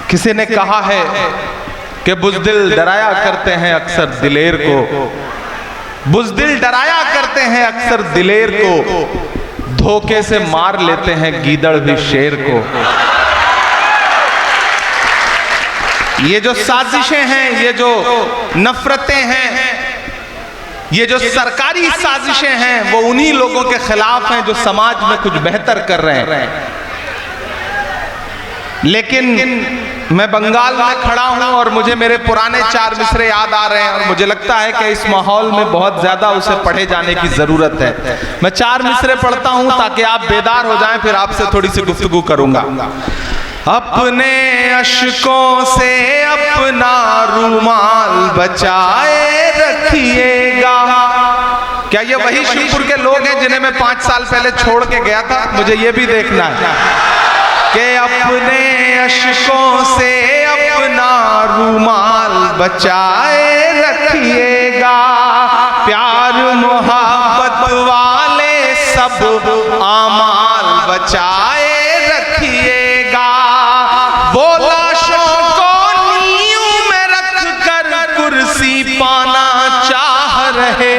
किसी ने कहा है कि बुज़दिल डराया करते हैं अक्सर दिलेर को, बुज़दिल डराया करते हैं अक्सर दिलेर को, धोखे से मार लेते हैं गीदड़ भी शेर को। ये जो साजिशें हैं, ये जो नफरतें हैं, ये जो सरकारी साजिशें हैं, वो उन्हीं लोगों के खिलाफ हैं जो समाज में कुछ बेहतर कर रहे हैं। लेकिन मैं बंगाल में खड़ा हूं और मुझे मेरे पुराने 4 मिसरे याद आ रहे हैं और मुझे लगता है कि इस माहौल में बहुत ज्यादा उसे पढ़े जाने की जरूरत है। मैं 4 मिसरे पढ़ता हूं ताकि आप बेदार हो जाएं, फिर आपसे थोड़ी सी गुफ्तगू करूंगा। अपने अश्कों से अपना रूमाल बचाए रखिएगा। क्या ये वही शिवपुर के लोग हैं जिन्हें मैं 5 साल पहले छोड़ के गया था? मुझे ये भी देखना है कि अपने अश्कों से अपना रूमाल बचाए रखिएगा। प्यार मोहब्बत वाले सब आमाल बचाए रखिएगा। वो लाशों को नींव में रख कर कुर्सी पाना चाह रहे।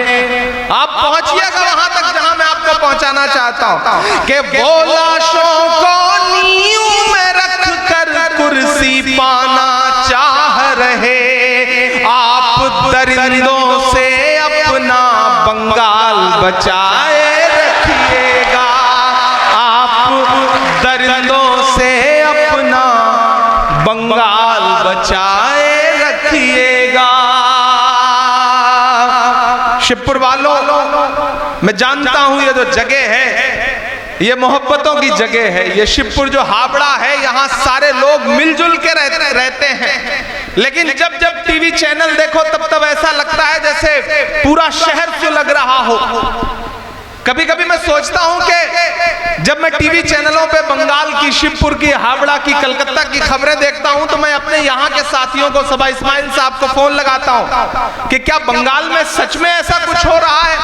आप पहुंचिएगा वहां तक जहां मैं आपको पहुंचाना चाहता हूं कि वो लाशों को नींव में रख कर कुर्सी पाना चाह रहे। आप दरिंदों से अपना बंगाल बचाए रखिएगा। आप दरिंदों से अपना बंगाल बचाए रखिएगा। शिवपुर वालों, मैं जानता हूं ये जो जगह है ये मोहब्बतों की जगह है। ये शिवपुर जो हावड़ा है, यहाँ सारे लोग मिलजुल के रहते हैं। लेकिन जब जब टीवी चैनल देखो तब ऐसा लगता है जैसे पूरा शहर सुलग रहा हो। कभी कभी मैं सोचता हूं कि जब मैं टीवी चैनलों पे बंगाल की, शिवपुर की, हावड़ा की, कलकत्ता की खबरें देखता हूं तो मैं अपने यहाँ के साथियों को, सबा इस्माइल साहब को फोन लगाता हूं कि क्या बंगाल में सच में ऐसा कुछ हो रहा है?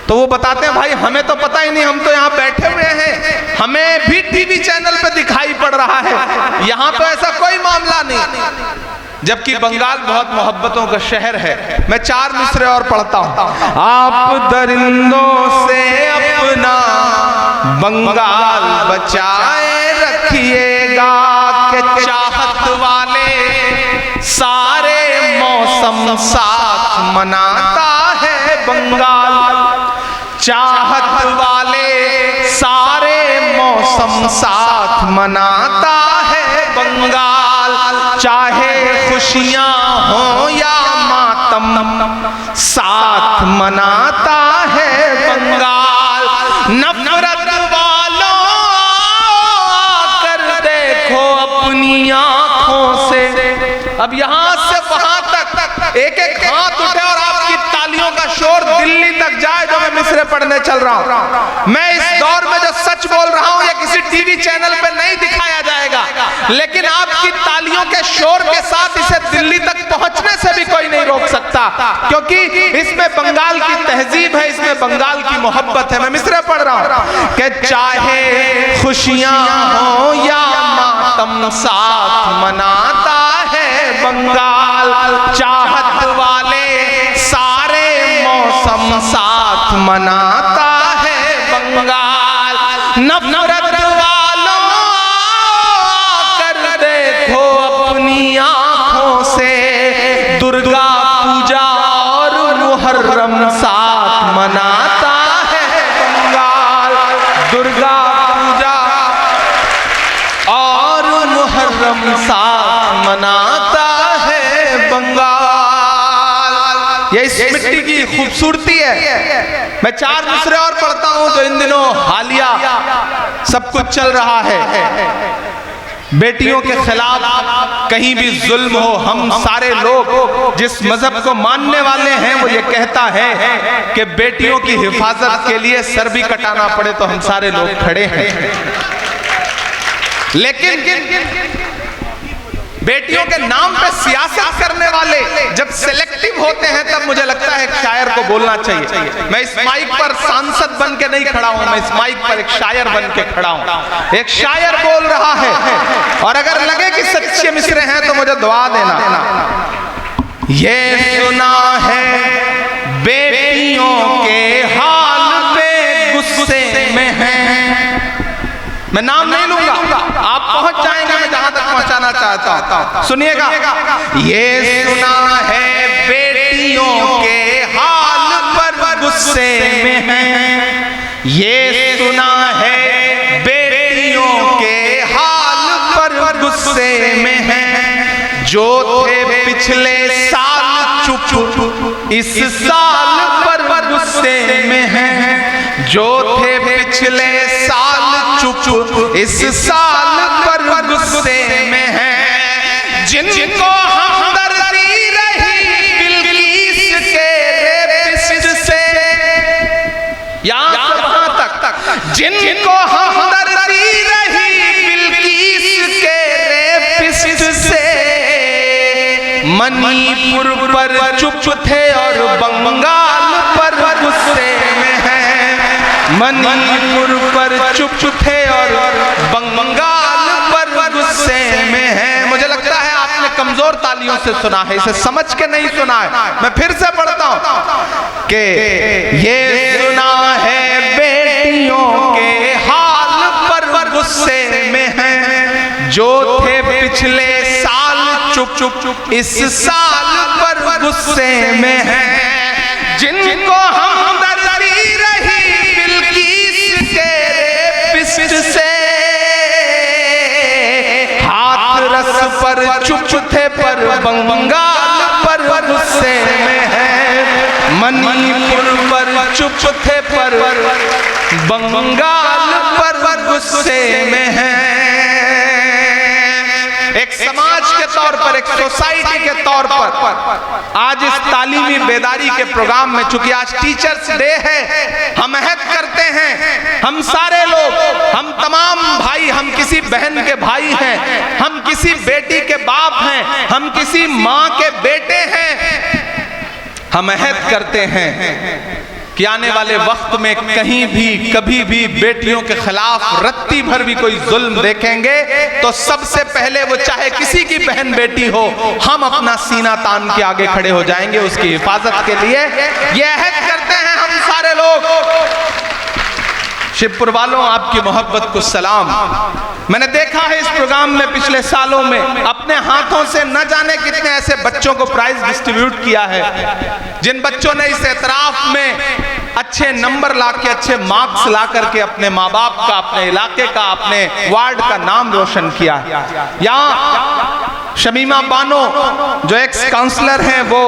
तो वो बताते हैं भाई हमें तो पता ही नहीं, हम तो यहाँ बैठे हुए हैं, हमें भी टीवी चैनल पे दिखाई पड़ रहा है, यहाँ तो ऐसा कोई मामला नहीं। जबकि बंगाल बहुत मोहब्बतों का शहर है। मैं 4 मिसरे और पढ़ता हूँ। आप दरिंदों से अपना बंगाल बचाए रखिएगा कि चाहत वाले सारे मौसम साथ मनाता है बंगाल। चाहत वाले सारे मौसम साथ मनाता है बंगाल। चाहे खुशियां हो या मातम साथ मनाता है बंगाल। नफरत वालों कर देखो अपनी आंखों से। अब यहां से वहां तक एक एक हाथ उठे और आपकी तालियों का शोर दिल्ली तक जाए जो मैं मिसरे पढ़ने चल रहा हूं। मैं इस दौर में जो सच बोल रहा हूं ये किसी टीवी चैनल पे नहीं दिखाया जाएगा, लेकिन आपकी तालियों के शोर के साथ इसे दिल्ली तक पहुंचने से भी कोई नहीं रोक सकता, क्योंकि इसमें बंगाल की तहजीब है, इसमें बंगाल की मोहब्बत है। मैं मिसरे पढ़ रहा हूं कि चाहे खुशियां हो या मातम साथ मनाता है बंगाल। चाहत वाले सारे मौसम साथ मनाता है बंगाल। नफरत वालों कर देखो अपनी आंखों से। दुर्गा पूजा और मुहर्रम साथ मनाता है बंगाल। दुर्गा पूजा और मुहर्रम साथ मनाता है बंगाल। ये इस मिट्टी की खूबसूरती है। मैं 4 मिसरे और पढ़ता हूं जो इन दिनों हालिया सब कुछ चल रहा है। बेटियों के खिलाफ कहीं भी जुल्म हो, हम सारे लोग जिस मजहब को मानने वाले हैं वो ये कहता है कि बेटियों की हिफाजत के लिए सर भी कटाना पड़े तो हम सारे लोग खड़े हैं। लेकिन बेटियों के नाम पे सियासत करने वाले जब सिलेक्टिव होते हैं तब मुझे लगता है एक शायर को बोलना चाहिए। मैं इस माइक पर सांसद बन के नहीं खड़ा हूं, मैं इस माइक पर एक शायर बन के खड़ा हूं। एक शायर बोल रहा है और अगर लगे कि अच्छे मिसरे हैं तो मुझे दुआ देना। ये सुना है बेटियों के हाल पे गुस्से में हैं। मैं नाम नहीं लूंगा, आप पहुंच जाएंगे मैं जहां तक पहुंचाना चाहता हूं। सुनिएगा, ये सुना है बेटियों के हाल पर गुस्से में हैं। ये सुना है बेटियों के हाल पर गुस्से में हैं। जो थे पिछले साल चुप इस साल पर गुस्से में हैं। जो थे पिछले साल चुप इस साल पर गुस्से में हैं। जिनको हमदर्दी रही बिल्किस के रेपिस्ट से, यहाँ तक जिनको हमदर्दी रही बिल्किस के रेपिस्ट से, मणिपुर पर चुप थे और बंगाल पर गुस्से में हैं। मणिपुर पर चुप थे और बंगाल पर गुस्से में हैं। मुझे लगता है आपने कमजोर तालियों से सुना है, इसे समझ के नहीं सुना है। मैं फिर से पढ़ता हूं कि ये सुना है बेटियों के हाल पर गुस्से में हैं। जो थे पिछले साल चुप इस साल पर गुस्से में हैं। जिनको हमदर्दी रही बिल्किस के रेपिस्ट से, हाथरस पर चुप थे पर बंगाल पर गुस्से में हैं। मणिपुर पर चुप थे पर बंगाल पर गुस्से में हैं। एक समाज के तौर पर, एक सोसाइटी के तौर पर आज इस तालीमी बेदारी के प्रोग्राम में, चूंकि आज टीचर्स डे है, हम अहद करते हैं, हम सारे लोग, हम तमाम भाई, हम किसी बहन के भाई हैं, हम किसी बेटी के बाप हैं, हम किसी माँ के बेटे हैं। हम अहद करते हैं कि आने वाले वक्त में कहीं भी कभी भी बेटियों के खिलाफ रत्ती भर भी कोई जुल्म देखेंगे तो सबसे पहले, वो चाहे किसी की बहन बेटी हो, हम अपना सीना तान के आगे खड़े हो जाएंगे उसकी हिफाजत के लिए। ये अहद करते हैं हम सारे लोग। शिवपुर वालों, आपकी मोहब्बत को सलाम। मैंने देखा है इस प्रोग्राम में पिछले सालों में अपने हाथों से न जाने कितने ऐसे बच्चों को प्राइज डिस्ट्रीब्यूट किया है, जिन बच्चों ने इस एतराफ में अच्छे नंबर लाके, अच्छे मार्क्स ला करके अपने माँ बाप का, अपने इलाके का, अपने वार्ड का नाम रोशन किया। यहाँ शमीमा बानो जो एक्स काउंसलर हैं, वो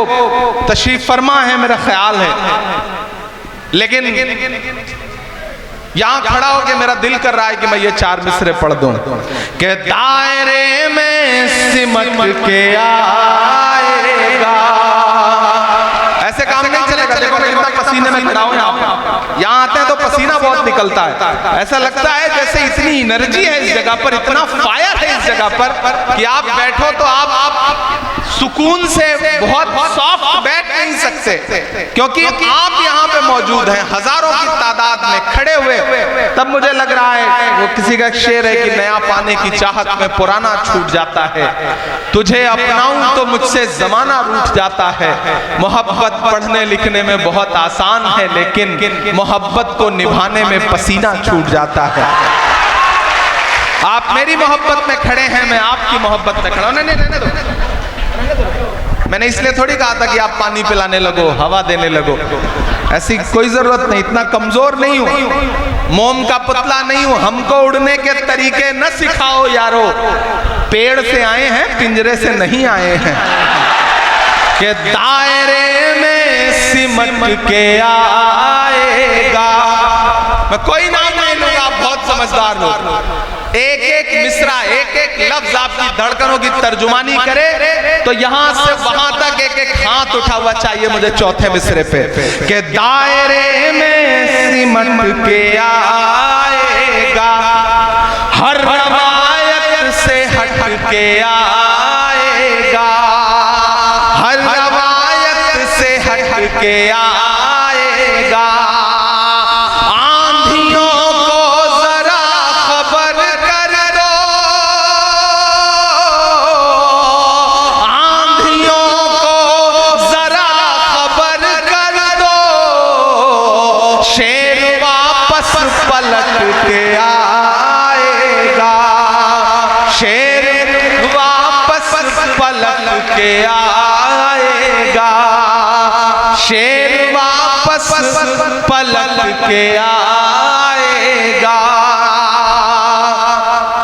तशरीफ फरमा है मेरा ख्याल है, लेकिन यहां खड़ा होकर मेरा दिल कर रहा है कि मैं ये 4 मिसरे पढ़ दूं कि दायरे में सिमट के आएगा। ऐसे काम नहीं चलेगा। देखो मैं इतना पसीने में खड़ा हूं, यहाँ आते हैं तो पसीना बहुत निकलता है। ऐसा लगता है जैसे इतनी एनर्जी है इस जगह पर, इतना फायर है इस जगह पर कि आप बैठो तो आप सुकून से बहुत सॉफ्ट बैठ नहीं सकते, क्योंकि आप यहाँ पे मौजूद हैं हजारों की तादाद में खड़े हुए। तब मुझे लग रहा है, वो किसी का शेर है कि नया पाने की चाहत में पुराना छूट जाता है, तुझे अपनाऊं तो मुझसे जमाना रूठ जाता है। मोहब्बत पढ़ने लिखने में बहुत आसान है, लेकिन मोहब्बत को निभाने में पसीना छूट जाता है। आप मेरी मोहब्बत में खड़े हैं, मैं आपकी मोहब्बत में खड़ा हूं। नहीं, रहने दो। मैंने इसलिए थोड़ी कहा था कि आप पानी पिलाने लगो, हवा देने लगो, ऐसी कोई जरूरत नहीं। इतना कमजोर नहीं हूं, मोम का पुतला नहीं हूं। हमको उड़ने के तरीके न सिखाओ यारो, पेड़ से आए हैं पिंजरे से नहीं आए हैं। कि दायरे में सिमट के आएगा। मैं कोई नाम नहीं लूंगा, आप बहुत समझदार लोग। एक एक मिसरा, एक एक लफ्ज आपकी धड़कनों की तर्जुमानी करे तो यहां से वहां तक एक एक हाथ उठा हुआ चाहिए मुझे चौथे मिसरे पे। कि दायरे में सिमट के आएगा, हर रवायत से हट के आएगा, हर रवायत से हट के आएगा। पलट के आएगा, शेर वापस पलट के आएगा।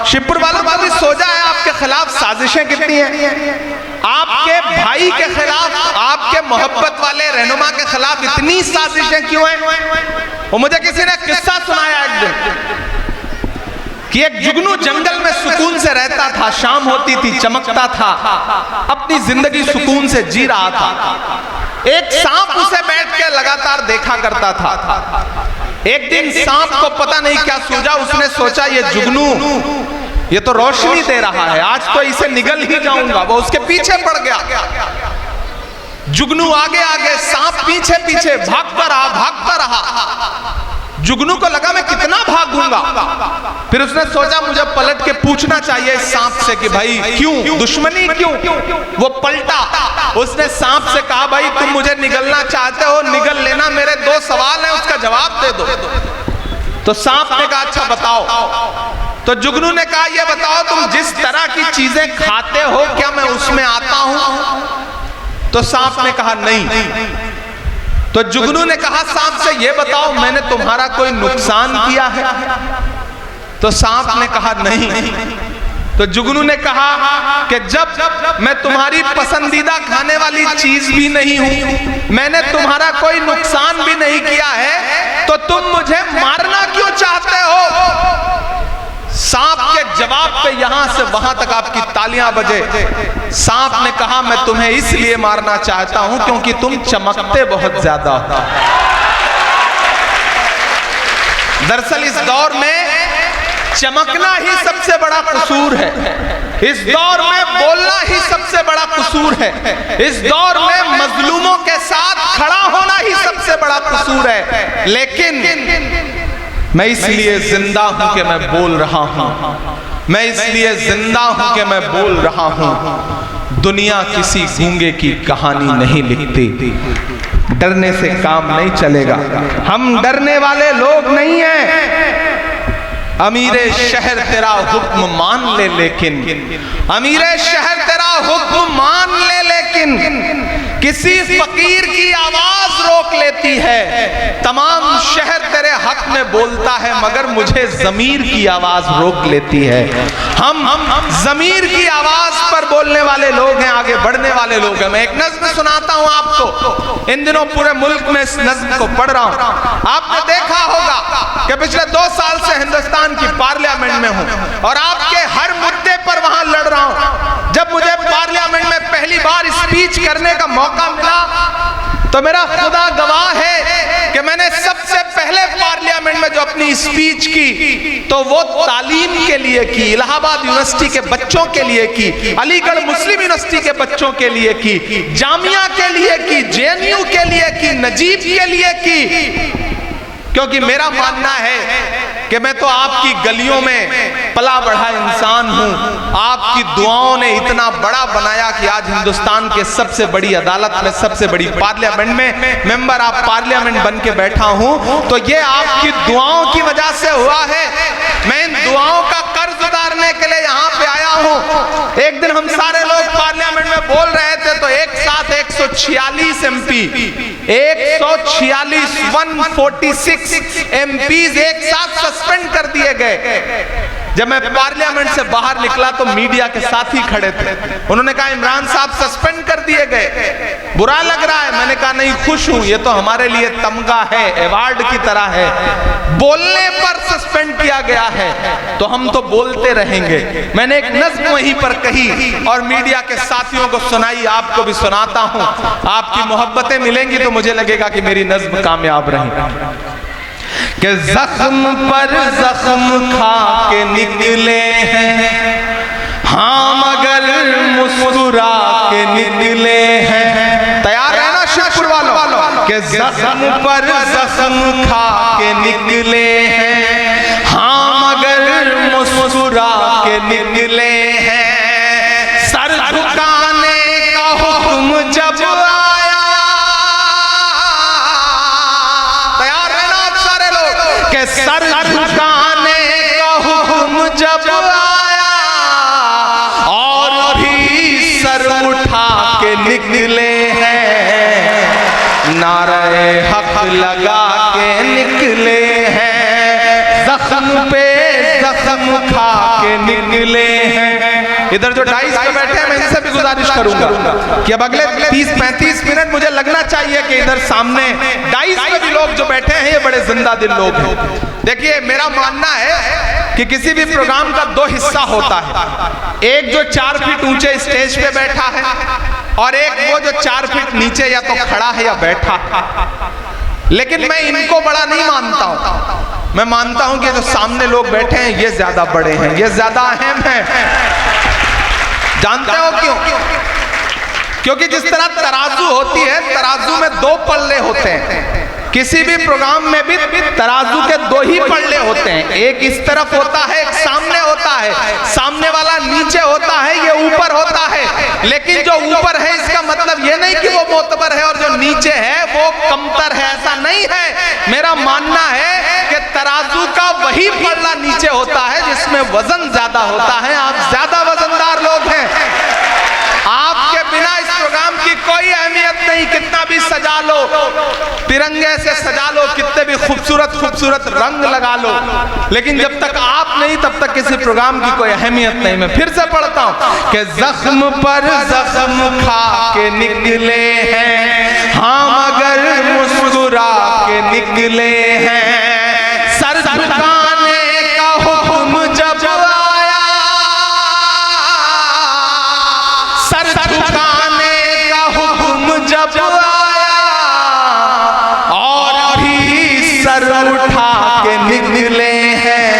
शिवपुर वालों का भी सोचा है आपके खिलाफ साजिशें कितनी हैं, आपके भाई के खिलाफ, आपके मोहब्बत वाले रहनुमा के खिलाफ इतनी साजिशें क्यों हैं। वो मुझे किसी ने किस्सा सुनाया एक दिन कि एक जुगनू जंगल में सुकून से रहता था, शाम होती थी, चमकता था, अपनी जिंदगी सुकून से जी रहा था। एक सांप उसे बैठ के लगातार देखा करता था। एक दिन सांप को पता नहीं क्या सूझा, उसने सोचा ये जुगनू ये तो रोशनी दे रहा है, आज तो इसे निगल ही जाऊंगा। वो उसके पीछे पड़ गया, जुगनू आगे आगे, सांप पीछे पीछे, भागता रहा। जुगनू को लगा मैं कितना भागूंगा, फिर उसने सोचा मुझे पलट के पूछना चाहिए इस सांप से कि भाई क्यों, दुश्मनी क्यों। वो पलटा, उसने सांप से कहा भाई तुम मुझे निगलना चाहते हो, निगल लेना, मेरे 2 सवाल हैं, उसका जवाब दे दो। तो सांप ने कहा अच्छा बताओ। तो जुगनू ने कहा ये बताओ तुम जिस तरह की चीजें खाते हो क्या मैं उसमें आता हूं। तो सांप ने कहा नहीं। तो जुगनू ने कहा सांप से ये बताओ मैंने तुम्हारा कोई नुकसान किया है। तो सांप ने कहा नहीं। तो जुगनू ने कहा कि जब मैं तुम्हारी पसंदीदा खाने वाली चीज भी नहीं हूं, मैंने तुम्हारा कोई नुकसान भी नहीं किया है, तो तुम मुझे मारना क्यों चाहते हो। सांप के जवाब पे यहां से वहां तक आपकी तालियां बजे। सांप ने कहा मैं तुम्हें इसलिए मारना चाहता हूं क्योंकि तुम चमकते बहुत ज्यादा हो। दरअसल इस दौर में चमकना ही सबसे बड़ा कसूर है, इस दौर में बोलना ही सबसे बड़ा कसूर है, इस दौर में मजलूमों के साथ खड़ा होना ही सबसे बड़ा कसूर है। लेकिन मैं इसलिए जिंदा हूं कि मैं बोल रहा हूं, मैं इसलिए जिंदा हूं कि मैं बोल रहा हूं। दुनिया किसी गूंगे की कहानी नहीं लिखती, डरने से काम नहीं चलेगा, हम डरने वाले लोग नहीं हैं। अमीरे शहर तेरा हुक्म मान ले लेकिन, अमीरे शहर तेरा हुक्म मान ले लेकिन किसी फकीर की आवाज रोक लेती है। तमाम शहर तेरे हक में बोलता है मगर मुझे जमीर की आवाज रोक लेती है। हम जमीर की आवाज पर बोलने वाले लोग हैं, आगे बढ़ने वाले लोग हैं। मैं एक नज्म सुनाता हूं आपको, इन दिनों पूरे मुल्क में इस नज्म को पढ़ रहा हूं। आपने देखा होगा कि पिछले 2 साल से हिंदुस्तान की पार्लियामेंट में हूं और आपके हर मुद्दे पर वहां लड़ रहा हूं। जब मुझे पार्लियामेंट में पहली बार स्पीच करने का मौका मिला तो मेरा खुदा गवाह है कि मैंने सबसे पहले पार्लियामेंट में जो अपनी स्पीच की तो वो तालीम के लिए की, इलाहाबाद यूनिवर्सिटी के बच्चों के लिए की, अलीगढ़ मुस्लिम यूनिवर्सिटी के बच्चों के लिए की, जामिया के लिए की, जेएनयू के लिए की, नजीब के लिए की। क्योंकि मेरा मानना है कि मैं तो आपकी गलियों में पला बढ़ा इंसान हूं। आपकी दुआओं ने इतना बड़ा बनाया कि आज हिंदुस्तान के सबसे बड़ी अदालत में, सबसे बड़ी पार्लियामेंट में मेंबर ऑफ पार्लियामेंट बन के बैठा हूं, तो ये आपकी दुआओं की वजह से हुआ है। मैं इन दुआओं का कर्ज उतारने के लिए यहाँ पे आया हूं। एक दिन हम सारे लोग पार्लियामेंट में बोल रहे थे तो एक साथ 146 MP, 146 146 MPs एक साथ सस्पेंड कर दिए गए। जब मैं पार्लियामेंट से बाहर निकला तो मीडिया के साथी खड़े थे, उन्होंने कहा इमरान साहब सस्पेंड कर दिए गए, बुरा लग रहा है। मैंने कहा नहीं, खुश हूं, ये तो हमारे लिए तमगा है, अवार्ड की तरह है। बोलने पर सस्पेंड किया गया है तो हम तो बोलते रहेंगे। मैंने एक नज्म वहीं पर कही और मीडिया के साथियों को सुनाई, आपको भी सुनाता हूं। आपकी मोहब्बतें मिलेंगी तो मुझे लगेगा कि मेरी नज्म कामयाब रही। कि जख्म पर जख्म खा के निकले हैं, हाँ मगर मुस्कुरा के निकले हैं। तैयार है ना शिवपुर वालों? कि जख्म पर जख्म खा के निकले हैं, हाँ मगर मुस्कुरा के निकले हैं। सर झुकाने का हुक्म जब आया, तैयार है ना आप सारे लोग? कि सर झुकाने का हुक्म जब आया और भी सर के निकले हैं, नारे हक लगा के निकले हैं, जख्म पे जख्म खा के निकले हैं। इधर जो डाइस पे बैठे हैं मैं इनसे भी गुजारिश करूंगा कि अब अगले 30-35 मिनट मुझे लगना चाहिए कि इधर सामने डाइस पे भी लोग जो बैठे हैं ये बड़े जिंदा दिल लोग हैं। देखिए मेरा मानना है कि किसी भी प्रोग्राम का दो हिस्सा होता है, एक जो 4 फीट ऊंचे स्टेज पे बैठा है और एक वो जो 4 फीट नीचे या तो खड़ा है या बैठा। लेकिन मैं इनको बड़ा नहीं मानता हूं, मैं मानता हूं कि जो सामने लोग बैठे हैं ये ज्यादा बड़े हैं, ये ज्यादा अहम है। जानते हो क्यों? क्योंकि जिस तरह तराजू होती है, तराजू में 2 पल्ले होते हैं। किसी भी प्रोग्राम में भी तराजू के 2 ही पल्ले होते हैं, एक इस तरफ होता है, एक सामने होता है। सामने वाला नीचे होता है, ये ऊपर होता है। लेकिन जो ऊपर है इसका मतलब ये नहीं कि वो मोतबर है और जो नीचे है वो कमतर है, ऐसा नहीं है। मेरा मानना है कि तराजू का वही पल्ला नीचे होता है जिसमें वजन ज्यादा होता है। आप ज्यादा वजनदार लोग हैं, आपके बिना इस प्रोग्राम की कोई अहमियत नहीं। कितना भी सजा लो, तिरंगे से सजा लो, कितने भी खूबसूरत खूबसूरत रंग लगा लो, लेकिन जब तक आप नहीं तब तक किसी प्रोग्राम की कोई अहमियत नहीं। मैं फिर से पढ़ता हूं कि जख्म पर जख्म खा के निकले हैं, हाँ मगर मुस्कुरा के निकले हैं। सर झुकाने का हुक्म जब आया, सर झुकाने का हुक्म जब आया और भी सर उठा के निकले हैं,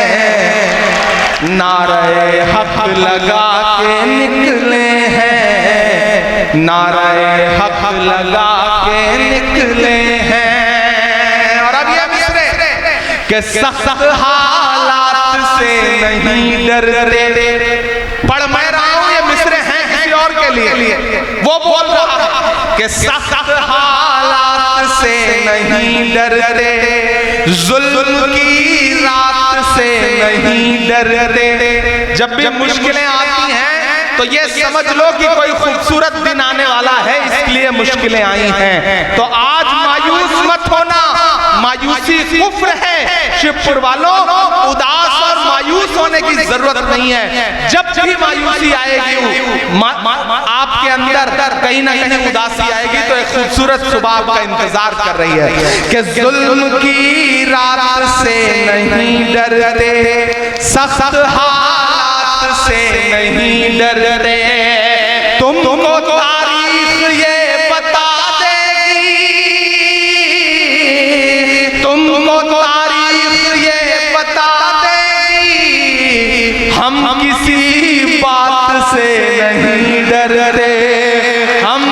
नारे हक लगा के निकले हैं, नारे हक लगा के निकले हैं। और अब ये मिसरे कि सख्त हालात से नहीं डरते। पढ़ मैं रहा हूं, ये मिसरे हैं किसी और के लिए। वो बोल रहा है कि सख्त हालात से नहीं डरते, जुल्म की रात से नहीं डरते। जब भी मुश्किलें आती हैं तो ये समझ लो कि कोई खूबसूरत दिन आने वाला है, इसलिए मुश्किलें आई हैं। तो आज मायूस मत होना, मायूसी कुफ्र है। शिवपुर वालों, उदास और मायूस होने की जरूरत नहीं है। जब भी मायूसी आएगी आपके अंदर कहीं ना कहीं उदासी आएगी, तो एक खूबसूरत सुबह आपका इंतजार कर रही है कि जुल्म की रात से नहीं डरते, सख्त हालात से नहीं डरते। तुमको तारीख ये बता देगी, तुमको तारीख ये बता देगी, हम किसी बात से नहीं डरते, हम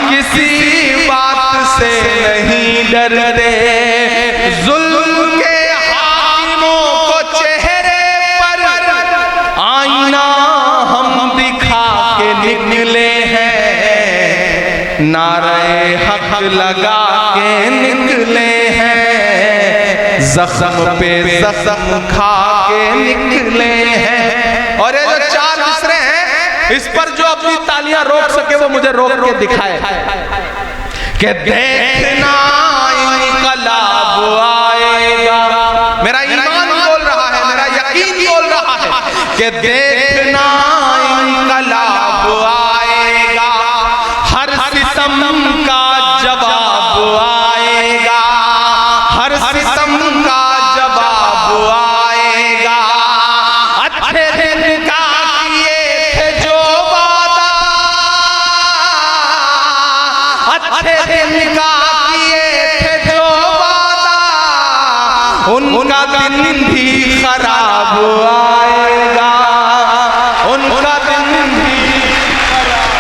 किसी बात से नहीं डरते। जुल्म के हाकिमों को चेहरे पर आईना हम दिखा के निकले हैं, नारे हक लगा के निकले हैं, जख्म पे जख्म खा के निकले हैं। और ये जो 4 मिसरे हैं, इस पर जो अपनी तालियां रोक सके वो मुझे रोक के दिखाए कि देखना इनकलाब आएगा। मेरा ईमान बोल रहा है, मेरा यकीन बोल रहा है कि देखना इनकलाब आएगा, हर सितम का जवाब आएगा, हर सितम का जवाब आएगा। अच्छे दिन का किए थे जो वादा, अच्छे दिन का किए थे जो वादा, उनका दिन भी खराब आएगा, उनका दिन भी खराब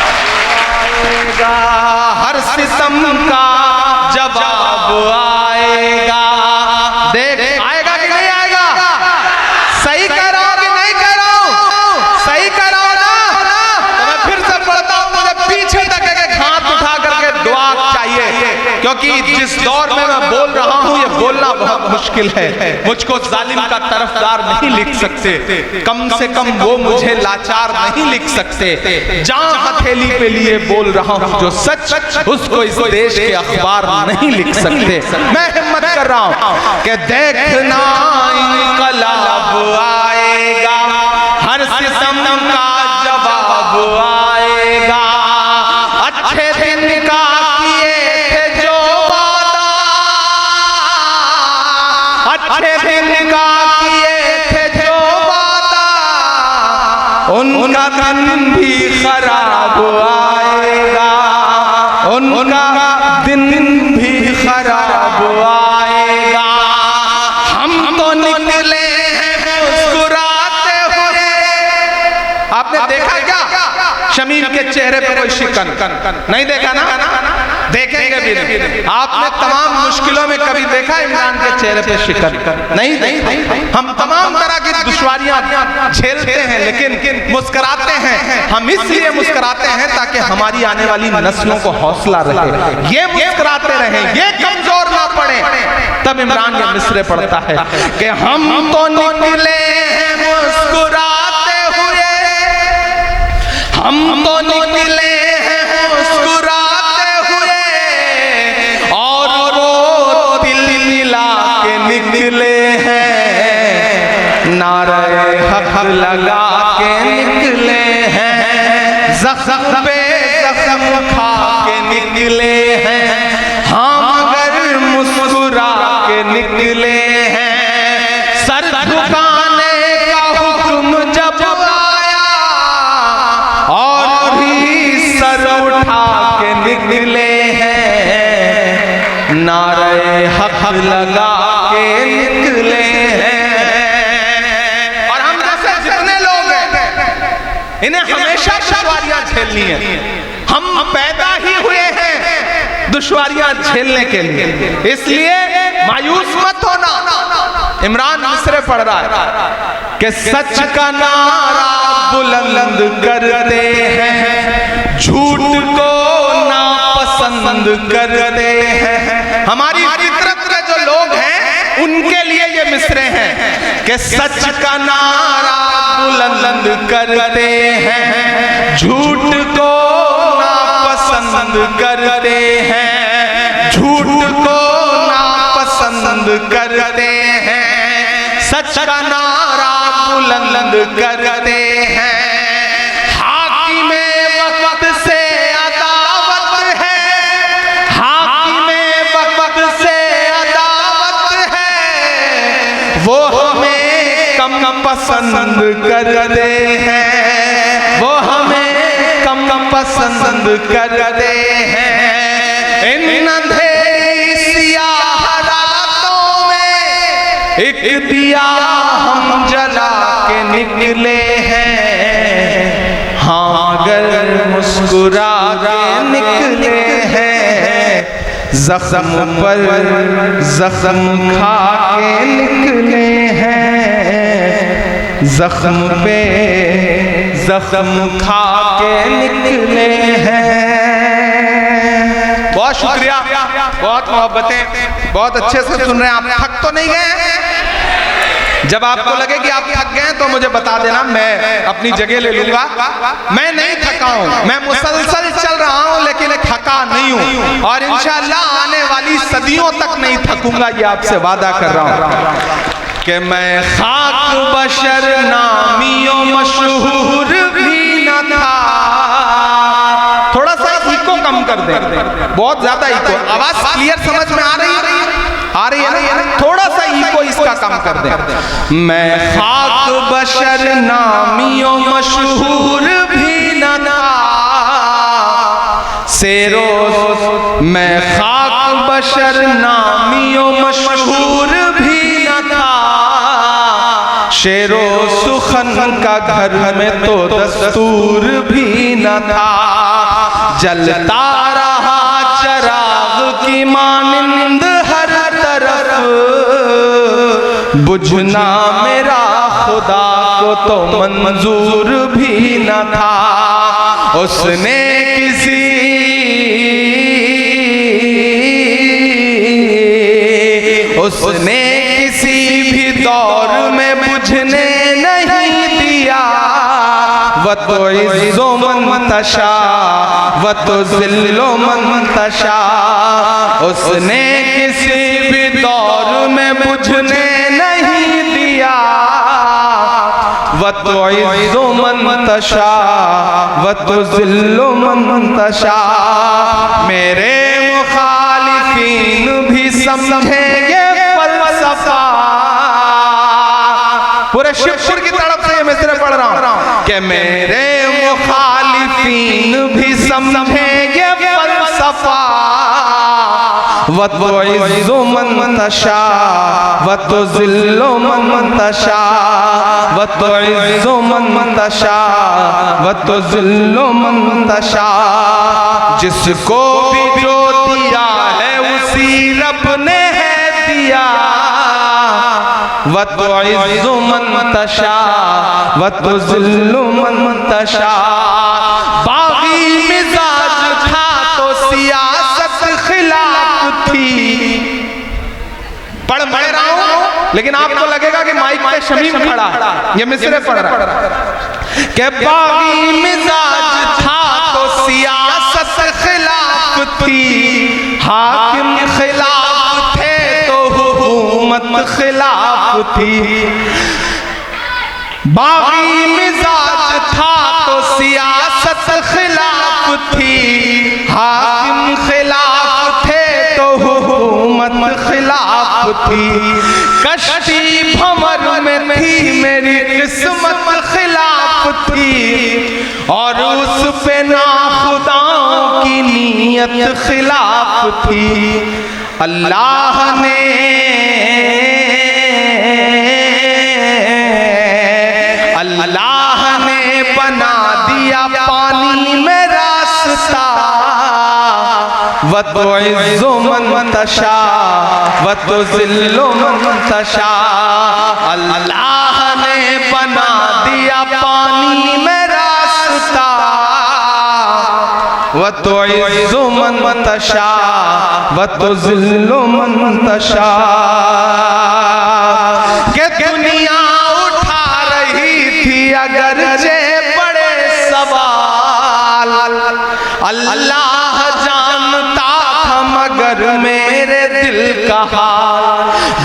आएगा। हर सितम का जवाब आएगा। देख आएगा कि नहीं आएगा? सही कह रहा हूं कि नहीं कह रहा हूं? सही कह रहा हूं ना? तो मैं फिर से पढ़ता हूं, मुझे पीछे तक एक हाथ उठा करके दुआ चाहिए क्योंकि जिस दौर में मैं बोल रहा हूं ये बोलना बहुत मुश्किल है। मुझको जालिम का तरफदार नहीं लिख सकते, कम से कम वो मुझे लाचार नहीं लिख सकते। जहां हथेली पे लिए बोल रहा हूं जो सच, उसको इस देश के अखबार नहीं लिख सकते। मैं हिम्मत कर रहा हूं कि देखना इनकलाब आएगा, हर सितम का जवाब आएगा। अच्छे दिन का किए थे जो वादा, अच्छे दिन का किए थे जो वादा, उनका दिन भी खराब आएगा, उनका दिन भी खराब आएगा। हम तो निकले हैं मुस्कुराते हुए। आपने देखा क्या शमीम के चेहरे पे कोई शिकन? नहीं देखा ना, देखेंगे भी नहीं। आपने तमाम मुश्किलों में कभी देखा इमरान के चेहरे पे शिकन? नहीं। हम तमाम तरह की दुश्वारियां झेलते हैं लेकिन मुस्कुराते हैं। हम इसलिए मुस्कुराते हैं ताकि हमारी आने वाली नस्लों को हौसला रहे, ये मुस्कुराते रहें, ये कमजोर ना पड़े। तब इमरान ये मिसरे पढ़ता है कि हम तो निकले हैं मुस्कुराते हुए, हम तो निकले हैं मुस्कुराते हुए, और वो तिल मिला के निकले हैं, नारे हक लगा के निकले हैं, ज़ख्म पे ज़ख्म खा के निकले हैं। हम अगर मुस्कुरा के निकले हैं, सर झुकाने का हुक्म जब आया और भी सर उठा के निकले हैं, नारे हक लगा के निकले हैं। और हम जैसे जितने लोग हैं इन्हें हमेशा दुश्वारियां झेलनी है। हम पैदा ही हुए हैं दुश्वारियां झेलने के लिए, इसलिए मायूस मत होना। इमरान मिसरे पढ़ रहा है कि सच का नारा बुलंद करते हैं, झूठ को नापसंद करते हैं। हमारी फितरत के जो लोग हैं उनके लिए ये मिसरे हैं कि सच का नारा बुलंद करते हैं, झूठ को नापसंद करते हैं, झूठ को नापसंद करते हैं, सच का नारा बुलंद करते हैं। हाकिमे वक्त से अदावत है, हाकिमे वक्त से अदावत है, वो हमें कम पसंद करते हैं, वो हमें कम पसंद करते हैं। इन अंधेरी सियाह रातों में एक दिया हम जला के निकले हैं, हाँ अगर मुस्कुरा के निकले हैं, जख्म पर जख्म खा के निकले हैं, जख्म पे जख्म खा के निकले हैं। बहुत शुक्रिया, बहुत मोहब्बतें, बहुत अच्छे से सुन रहे हैं। आप थक तो नहीं गए? जब आपको लगे कि आप थक गए तो मुझे बता देना, मैं अपनी जगह ले लूंगा। मैं नहीं थका हूं, मैं मुसलसल चल रहा हूं लेकिन थका नहीं हूं, और इंशाअल्लाह आने वाली सदियों तक नहीं थकूंगा, ये आपसे वादा कर रहा हूं कि मैं खाक बशर नामियों मशहूर भी न था। थोड़ा सा इको कम कर दे, बहुत ज्यादा इको। आवाज क्लियर समझ में आ रही है? आ रही है? थोड़ा सा इको इसका कम कर दे। मैं खाक बशर नामियों मशहूर भी न था, सेरो मैं खाक बशर नामियों मशहूर भी न था, शेरो सुखन का घर में तो दस्तूर भी न था, जलता रहा चराग की मानिंद हर तरफ, बुझना मेरा खुदा को तो मंजूर भी न था। उसने किसी उसने किसी भी दौर में बुझने नहीं दिया। व तो इज़्ज़ो मंतशा व तो ज़िल्लो मंतशा, उसने किसी भी दौर में बुझने नहीं दिया। व तो इज़्ज़ो मंतशा व तो ज़िल्लो मंतशा, मेरे मुखालिफीन भी समझेंगे फलसफा। पूरे शिवपुर की तरफ से ये मिसरे पढ़ रहा हूं कि मेरे मुखालिफीन भी समझेंगे फलसफा। व तो इज़्ज़ो मंतशा व तो ज़िल्लो मंतशा, व तो इज़्ज़ो मंतशा व तो ज़िल्लो मंतशा, जिसको भी जो दिया है उसी रब ने है दिया। व तो इज़्ज़ो मंतशा व तो ज़िल्लो मंतशा, बागी मिजाज था तो सियासत खिलाफ थी। पढ़ रहा हूं लेकिन आपको लगेगा कि माइक पे शमीम खड़ा है, ये मिसरे पढ़ रहा है कि बागी मिजाज था तो सियासत खिलाफ थी। हाकिम खिलाफ थे तो हुकूमत खिलाफ थी। बागी मिजाज था तो सियासत खिलाफ थी। हाकिम खिलाफ थे तो हुकूमत खिलाफ थी। कश्ती भंवर में थी मेरी किस्मत खिलाफ थी, और उस पे नाखुदाओं की नीयत खिलाफ थी। अल्लाह ने बना दिया पानी में रास्ता। व तो इज़्ज़ो मंतशा व तो ज़िल्लो मंतशा, अल्लाह ने बना दिया पानी में रास्ता। व तो इज़्ज़ो मंतशा व तो ज़िल्लो मंतशा, के दुनिया उठा रही थी अगर जे बड़े सवाल। अल्लाह जानता था मगर मेरे दिल का हाल।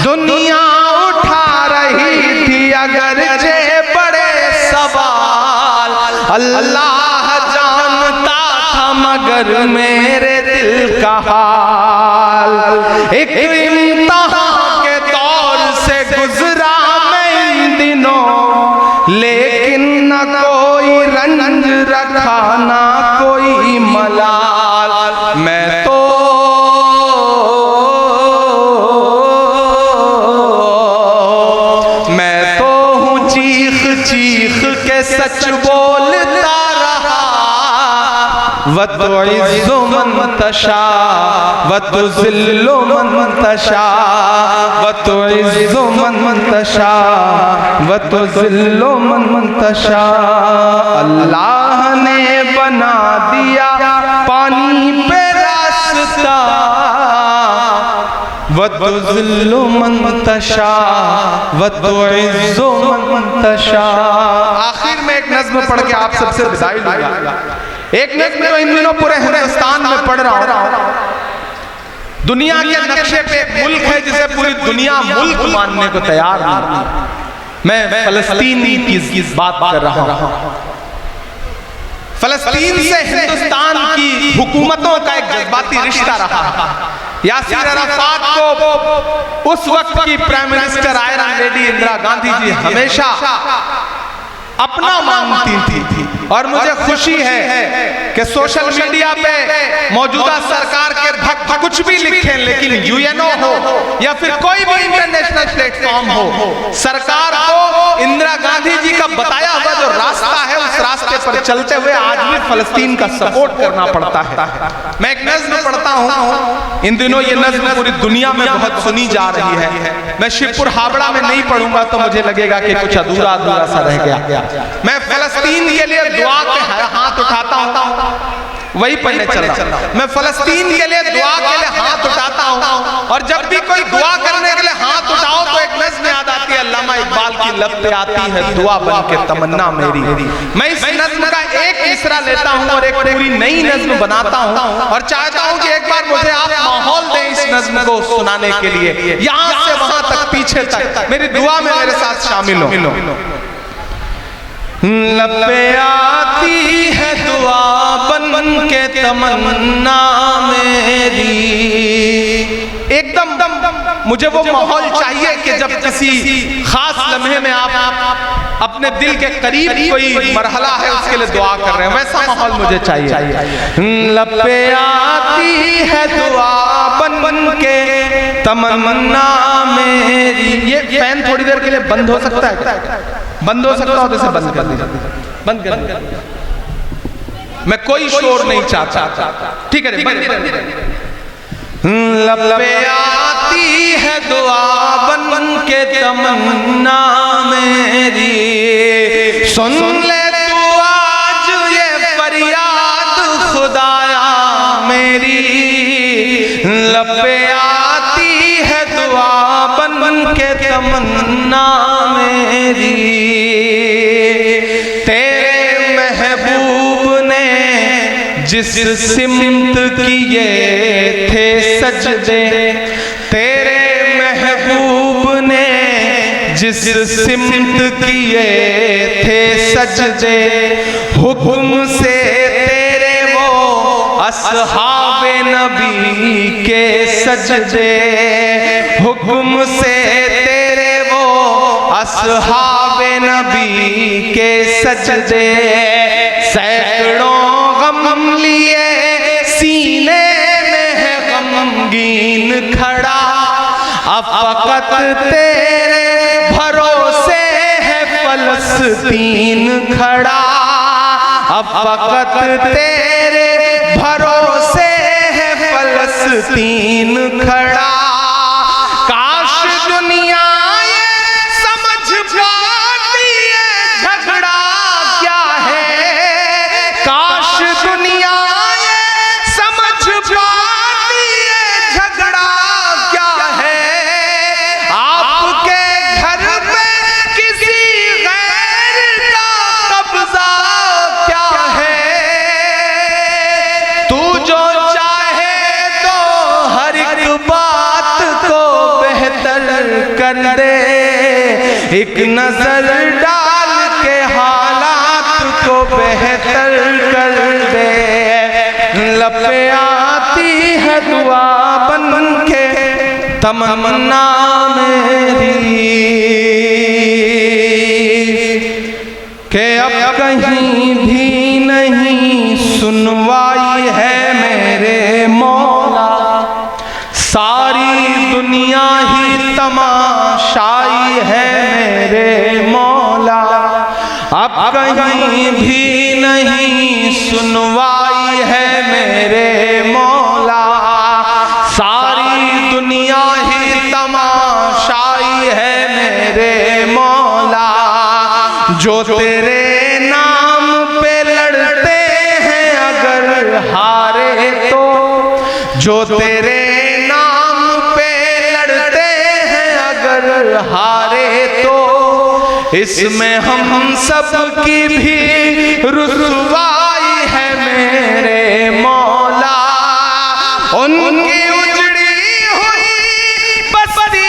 दुनिया उठा रही थी अगर जे बड़े सवाल। अल्लाह जानता था मगर मेरे दिल का हाल। एक इम्तिहान के दौर से गुजरा मैं इन दिनों, लेकिन न कोई रंज रखा ना कोई मलाल। मैं तो हूँ चीख चीख के सच बोलता रहा। व तो इज़्ज़ो मंतशा व तो ज़िल्लो मंतशा, व तो इज़्ज़ो मंतशा व तो ज़िल्लो मंतशा, अल्लाह ने बना दिया पानी पे रास्ता। व तो ज़िल्लो मंतशा व तो इज़्ज़ो मंतशा। आखिर में एक नज़्म पढ़ के आप सबसे विदाई लूंगा। एक नज़्म तो इन दिनों पूरे हिंदुस्तान में पढ़ रहा हूं। दुनिया के नक्शे पे एक मुल्क है जिसे पूरी दुनिया मुल्क मानने को तैयार नहीं। मैं फलस्तीन की बात कर रहा हूं। फलस्तीन से हिंदुस्तान की हुकूमतों का एक जज्बाती रिश्ता रहा। यासिर अराफात को उस वक्त की prime minister iron lady Indira Gandhi ji हमेशा अपना मानती थी। और मुझे खुशी है कि सोशल मीडिया पे मौजूदा सरकार के भक्त कुछ भी लिखें, लेकिन यूएनओ हो या फिर कोई भी इंटरनेशनल प्लेटफॉर्म हो, सरकार को इंदिरा गांधी जी का बताया हुआ जो रास्ता है उस रास्ते पर चलते हुए आज भी फलस्तीन का सपोर्ट करना पड़ता है। मैं एक नज़्म पढ़ता हूँ, इन दिनों ये नज़्म पूरी दुनिया में बहुत सुनी जा रही है। मैं शिवपुर हावड़ा में नहीं पढ़ूंगा तो मुझे लगेगा कि कुछ अधूरा अधूरा सा रह गया। मैं फलस्तीन के लिए दुआ के हाथ उठाता हूँ। वही पढ़ने चल रहा हूं। मैं फलस्तीन के लिए दुआ के लिए हाथ उठाता हूं, और जब भी कोई दुआ करने के लिए हाथ उठाओ तो एक नज़्म याद आती है, अल्लामा इकबाल की लब पे आती है दुआ बन के तमन्ना मेरी। मैं इस नज़्म का एक मिसरा लेता हूं और एक पूरी नई नज़्म बनाता हूं, और चाहता हूं कि एक बार मुझे आप माहौल दें इस नज़्म को सुनाने के लिए, यहां से वहां तक, पीछे तक। मेरी दुआ में मेरे साथ शामिल हो। लब पे आती है दुआ बन के तमन्ना मेरी। एकदम मुझे वो माहौल चाहिए कि जब किसी खास लम्हे में आप अपने दिल के करीब कोई मरहला है उसके लिए दुआ कर रहे हैं, वैसा माहौल मुझे चाहिए। लब पे आती है दुआ बन के तमन्ना मेरी। ये फैन थोड़ी देर के लिए बंद हो सकता है क्या? बंद हो सकता हो तो इसे बंद कर दीजिए, बंद कर। मैं कोई शोर नहीं चाहता, ठीक है? लब पे आती है दुआ बन के तमन्ना मेरी, सुन ले तू आज ये फरियाद खुदाया मेरी। लब पे आती है दुआ बन के तमन्ना मेरी, तेरे महबूब ने जिस सिमत किए थे सजदे, तेरे महबूब ने जिस सिमत किए थे सजदे, हुक्म से तेरे वो असहाबे नबी के सजदे, हुक्म से तेरे वो असहाबे नबी के सजदे। सैकड़ों गम लिए सीने में है गमगीन खड़ा, अब फकत तेरे भरोसे है फलस्तीन खड़ा, अब फकत तेरे भरोसे है फलस्तीन खड़ा। काश दुनिया ये समझ पाती है झगड़ा क्या है, काश दुनिया ये समझ पाती है झगड़ा क्या है। आपके घर में किसी गैर का कब्जा क्या है, तू जो चाहे तो हर एक बात को बेहतर कर दे, एक नजर डाल के हालात को बेहतर कर दे। लब पे आती है दुआ बन के तमन्ना मेरी, के अब कहीं भी नहीं सुनवाई है मेरे मौला, सारी दुनिया ही तमाशाई है मेरे मौला। अब कहीं भी नहीं सुनवाई है मेरे मौला, सारी दुनिया ही तमाशाई है मेरे मौला। जो तेरे नाम पे लड़ते हैं अगर हारे तो, जो तेरे नाम पे लड़ते हैं अगर हारे तो, इसमें हम सब की भी रुसवाई है मेरे मौला। उनकी उजड़ी हुई बस्ती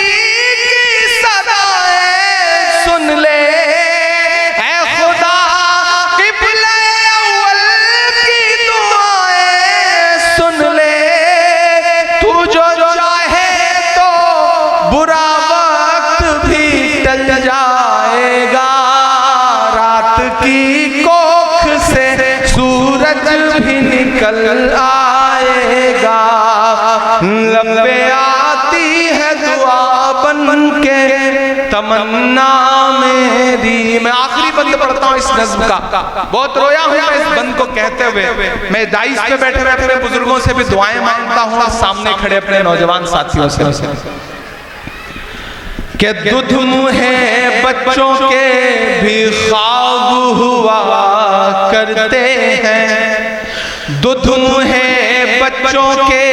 की सदाएं सुन ले, ऐ खुदा क़िबला अव्वल की दुआएं सुन ले। तू जो चाहे तो बुरा वक्त भी टल जाएगा, रात की कोख से सूरज भी निकल आएगा। लब पे आती है दुआ बन के तमन्ना मेरी। मैं आखिरी बंद पढ़ता हूँ इस नज़्म का, बहुत रोया हूँ मैं इस बंद को कहते हुए। मैं दाइस पे बैठे हुए अपने बुजुर्गों से भी दुआएं मांगता हूँ और सामने खड़े अपने नौजवान साथियों से कि दुध मुहे बच्चों के भी ख्वाब हुआ करते हैं, दुध दुध मुहे बच्चों के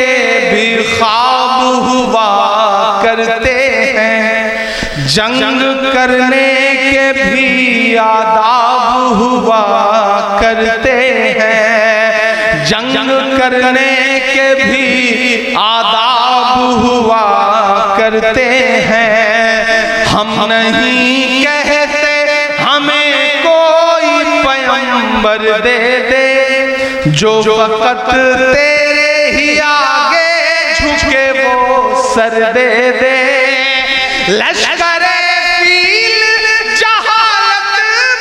भी ख्वाब हुआ करते हैं, जंग करने के भी आदाब हुआ करते हैं, जंग करने के भी आदाब हुआ करते हैं। हम नहीं कहते हमें कोई पैगंबर दे दे, जो फकत तेरे ही आगे झुके वो सर दे दे। लश्कर फील जहालत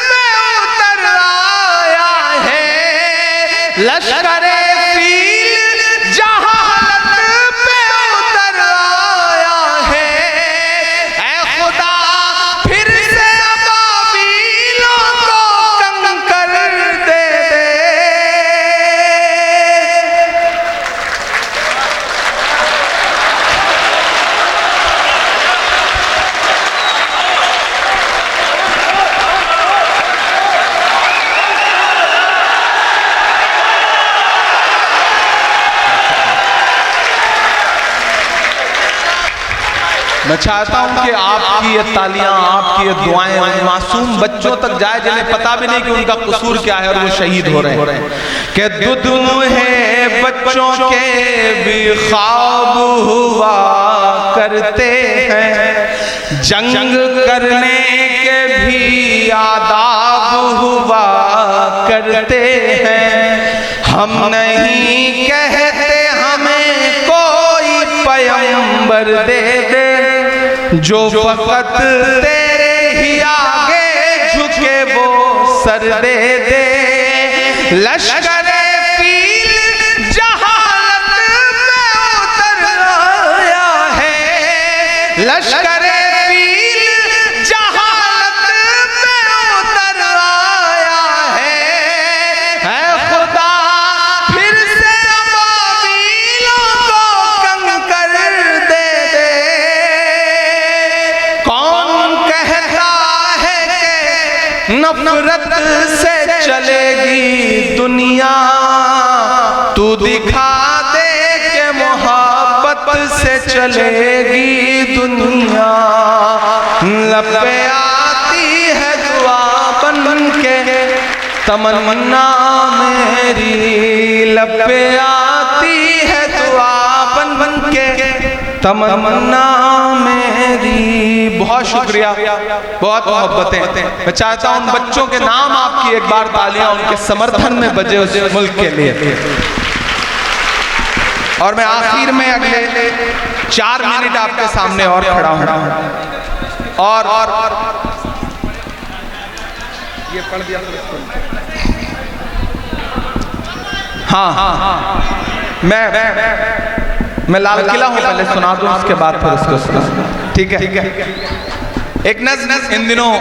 में उतर आया है, लश्कर फील जहालत में उतर आया है। ऐ खुदा फिर से अबाबीलों को कंकर दे दे। मैं चाहता हूं कि आपकी ये तालियां, आपकी ये दुआएं उन मासूम बच्चों तक जाए जिन्हें पता भी नहीं कि उनका कसूर क्या है और वो शहीद हो रहे हैं। कि दुध मुहे बच्चों के भी ख्वाब हुआ करते हैं, जंग करने के भी आदाब हुआ करते हैं। हम नहीं कहते हमें कोई पैगंबर दे दे, जो फकत तेरे ही आगे झुके वो सर दे दे। लश्कर फील जहालत में उतर आया है, लश्कर फील जहालत में उतर आया है। खुदा फिर से अबाबीलों को कंकर दे दे। कौन कहता है कि नफरत से चलेगी दुनिया, तू दिखा दे के मोहब्बत से चलेगी दुनिया। लब पे आती है दुआ बन के तमन्ना मेरी, लब पे आती है दुआ बन के तमन्ना मेरी। बहुत शुक्रिया, बहुत मोहब्बतें। मैं चाहता हूं उन बच्चों के नाम आपकी एक बार तालियां उनके समर्थन में बजे उस मुल्क के लिए। और मैं आखिर में अगले 4 मिनट आपके सामने और खड़ा हूं और ये पढ़ दिया। हाँ, मैं लाल किला हूं, पहले सुना दूं उसके बाद फिर उसको सुना। ठीक है। एक नज़्म इन दिनों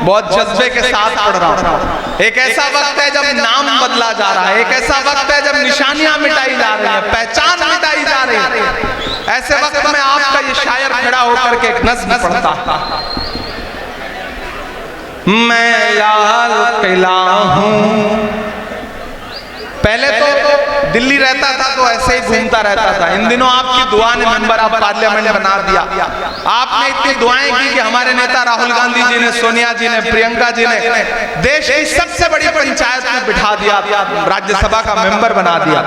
बहुत जज्बे के साथ पढ़ रहा हूं। एक ऐसा वक्त है जब नाम बदला जा रहा है, एक ऐसा वक्त है जब निशानियां मिटाई जा रही हैं, पहचान मिटाई जा रही है। ऐसे वक्त में आपका ये शायर खड़ा होकर के एक नज़्म पढ़ता। मैं लाल किला हूं। पहले तो दिल्ली रहता था तो ऐसे ही घूमता रहता था। इन दिनों आपकी दुआ ने मेंबर ऑफ पार्लियामेंट बना दिया। आपने इतनी दुआएं की कि हमारे नेता राहुल गांधी जी ने, सोनिया जी ने, प्रियंका जी ने देश की सबसे बड़ी पंचायत में बिठा दिया, राज्यसभा का मेंबर बना दिया।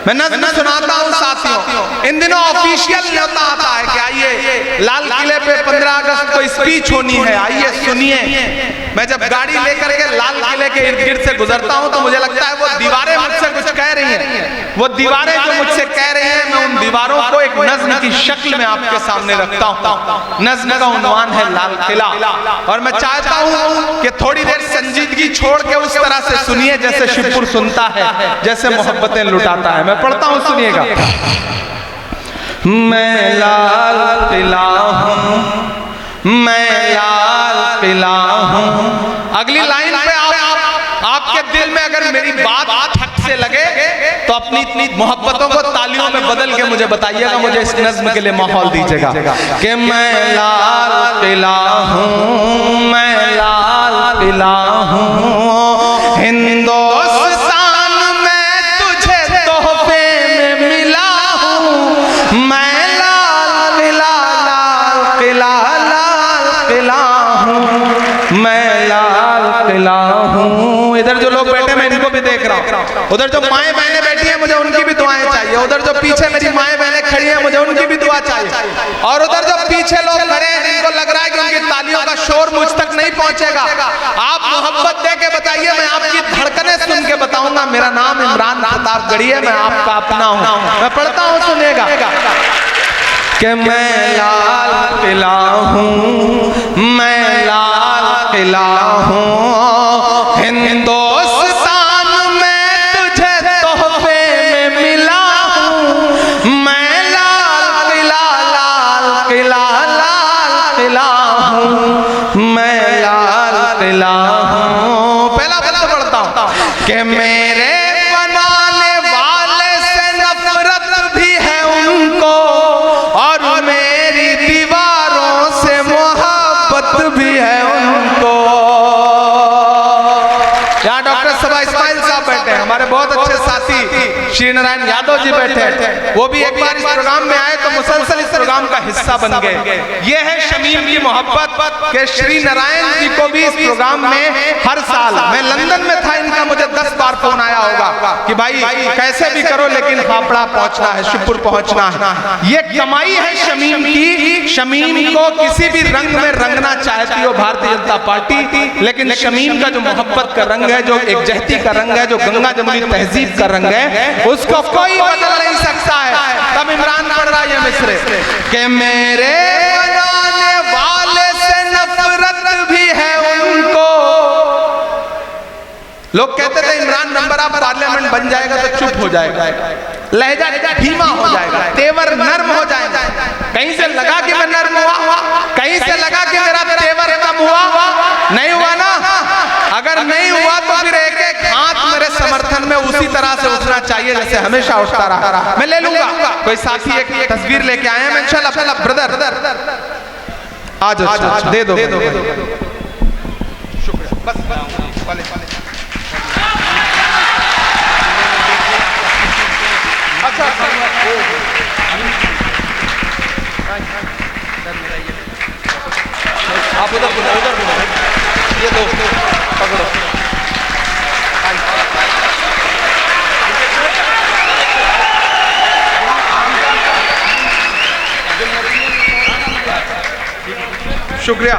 मैं नज़्म सुनाता हूं साथियों। इन दिनों ऑफिशियल न्योता आता है कि आइए लाल किले पे 15 अगस्त को स्पीच होनी है, आइए सुनिए। मैं जब गाड़ी लेकर के लाल किले के इर्द गिर्द से गुजरता हूं तो मुझे लगता है वो दीवारें मुझसे कुछ कह रही हैं। वो दीवारें जो मुझसे कह रही हैं, मैं उन दीवारों को एक नज़्म की शक्ल में आपके सामने रखता हूं। नज़्म का उन्वान है लाल किला। और मैं चाहता हूं कि थोड़ी देर संजीदगी छोड़ के उस तरह से सुनिए जैसे शिवपुर सुनता है, जैसे मोहब्बतें लुटाता है। मैं पढ़ता हूं, सुनिएगा। मैं लाल किला हूं, मैं लाल किला हूं। अगली लाइन पे आपके दिल में अगर मेरी बात ठक से लगे तो अपनी इतनी मोहब्बतों को तालियों में बदल के मुझे बताइएगा, मुझे इस नज़्म के लिए माहौल दीजिएगा कि मैं लाल किला हूं, मैं लाल किला हूं। हिंदुस्तान में रहा हूँ। उधर जो माएँ बहनें बैठी हैं मुझे उनकी भी दुआएं चाहिए, उधर जो पीछे मेरी माएँ बहनें खड़ी हैं मुझे उनकी भी दुआ चाहिए, और उधर जो पीछे लोग खड़े हैं जिनको लग रहा है कि उनकी तालियों का शोर मुझ तक नहीं पहुंचेगा, आप मोहब्बत दे के बताइए, मैं आपकी धड़कनें सुन के बताऊंगा। मेरा नाम इमरान प्रतापगढ़ी है, मैं आपका अपना हूँ। मैं पढ़ता हूँ, सुनेगा कि मैं लाल किला हूँ, मैं लाल किला हूँ, हिंदुस्तान में तुझे तोहफे में मिला हूँ, मैं लाल किला हूँ, मैं लाल किला हूँ। पहला बंद पढ़ता हूँ कि मेरे बनाने वाले से नफरत भी है उनको, और मेरी दीवारों से मोहब्बत भी है उनको। यहाँ डॉक्टर सबा इस्माइल साहब बैठे हैं, हमारे बहुत अच्छे साथी श्री नारायण यादव जी बैठे हैं, वो भी एक बार इस प्रोग्राम में आए तो मुसलसल इस प्रोग्राम का हिस्सा बन गए। ये है शमीम की मोहब्बत के श्री नारायण जी को भी इस प्रोग्राम में हर साल, मैं लंदन में था, इनका मुझे 10 बार फोन आया होगा कि भाई कैसे भी करो लेकिन हापड़ा पहुंचना है, शिवपुर पहुंचना है। ये कमाई है शमीम की। शमीम को किसी भी रंग में रंगना चाहती हो भारतीय जनता पार्टी, लेकिन शमीम का जो मोहब्बत का रंग है, जो एकजहती का रंग है, जो गंगा जमुनी तहजीब का रंग है, उसको कोई बदल नहीं सकता है। तब इमरान पढ़ रहा है मिस्र के मेरे बनाने वाले से नफरत भी है उनको। लोग कहते थे इमरान नंबर आप पार्लियामेंट बन जाएगा तो चुप हो जाएगा, लहजा धीमा हो जाएगा, तेवर नर्म हो जाएगा। कहीं से लगा कि मैं नर्म हुआ, कहीं से लगा कि मेरा तेवर कम हुआ, नहीं हुआ ना। अगर नहीं हुआ तो फिर एक एक हाथ मेरे समर्थन में उसी तरह से उठना चाहिए जैसे हमेशा उठता रहा। मैं ले लूंगा। कोई साथी एक तस्वीर लेके आए हैं, इंशाल्लाह ब्रदर आ जाओ, दे दो। शुक्रिया, बस अच्छा आप उधर ये दो पकड़ो। शुक्रिया।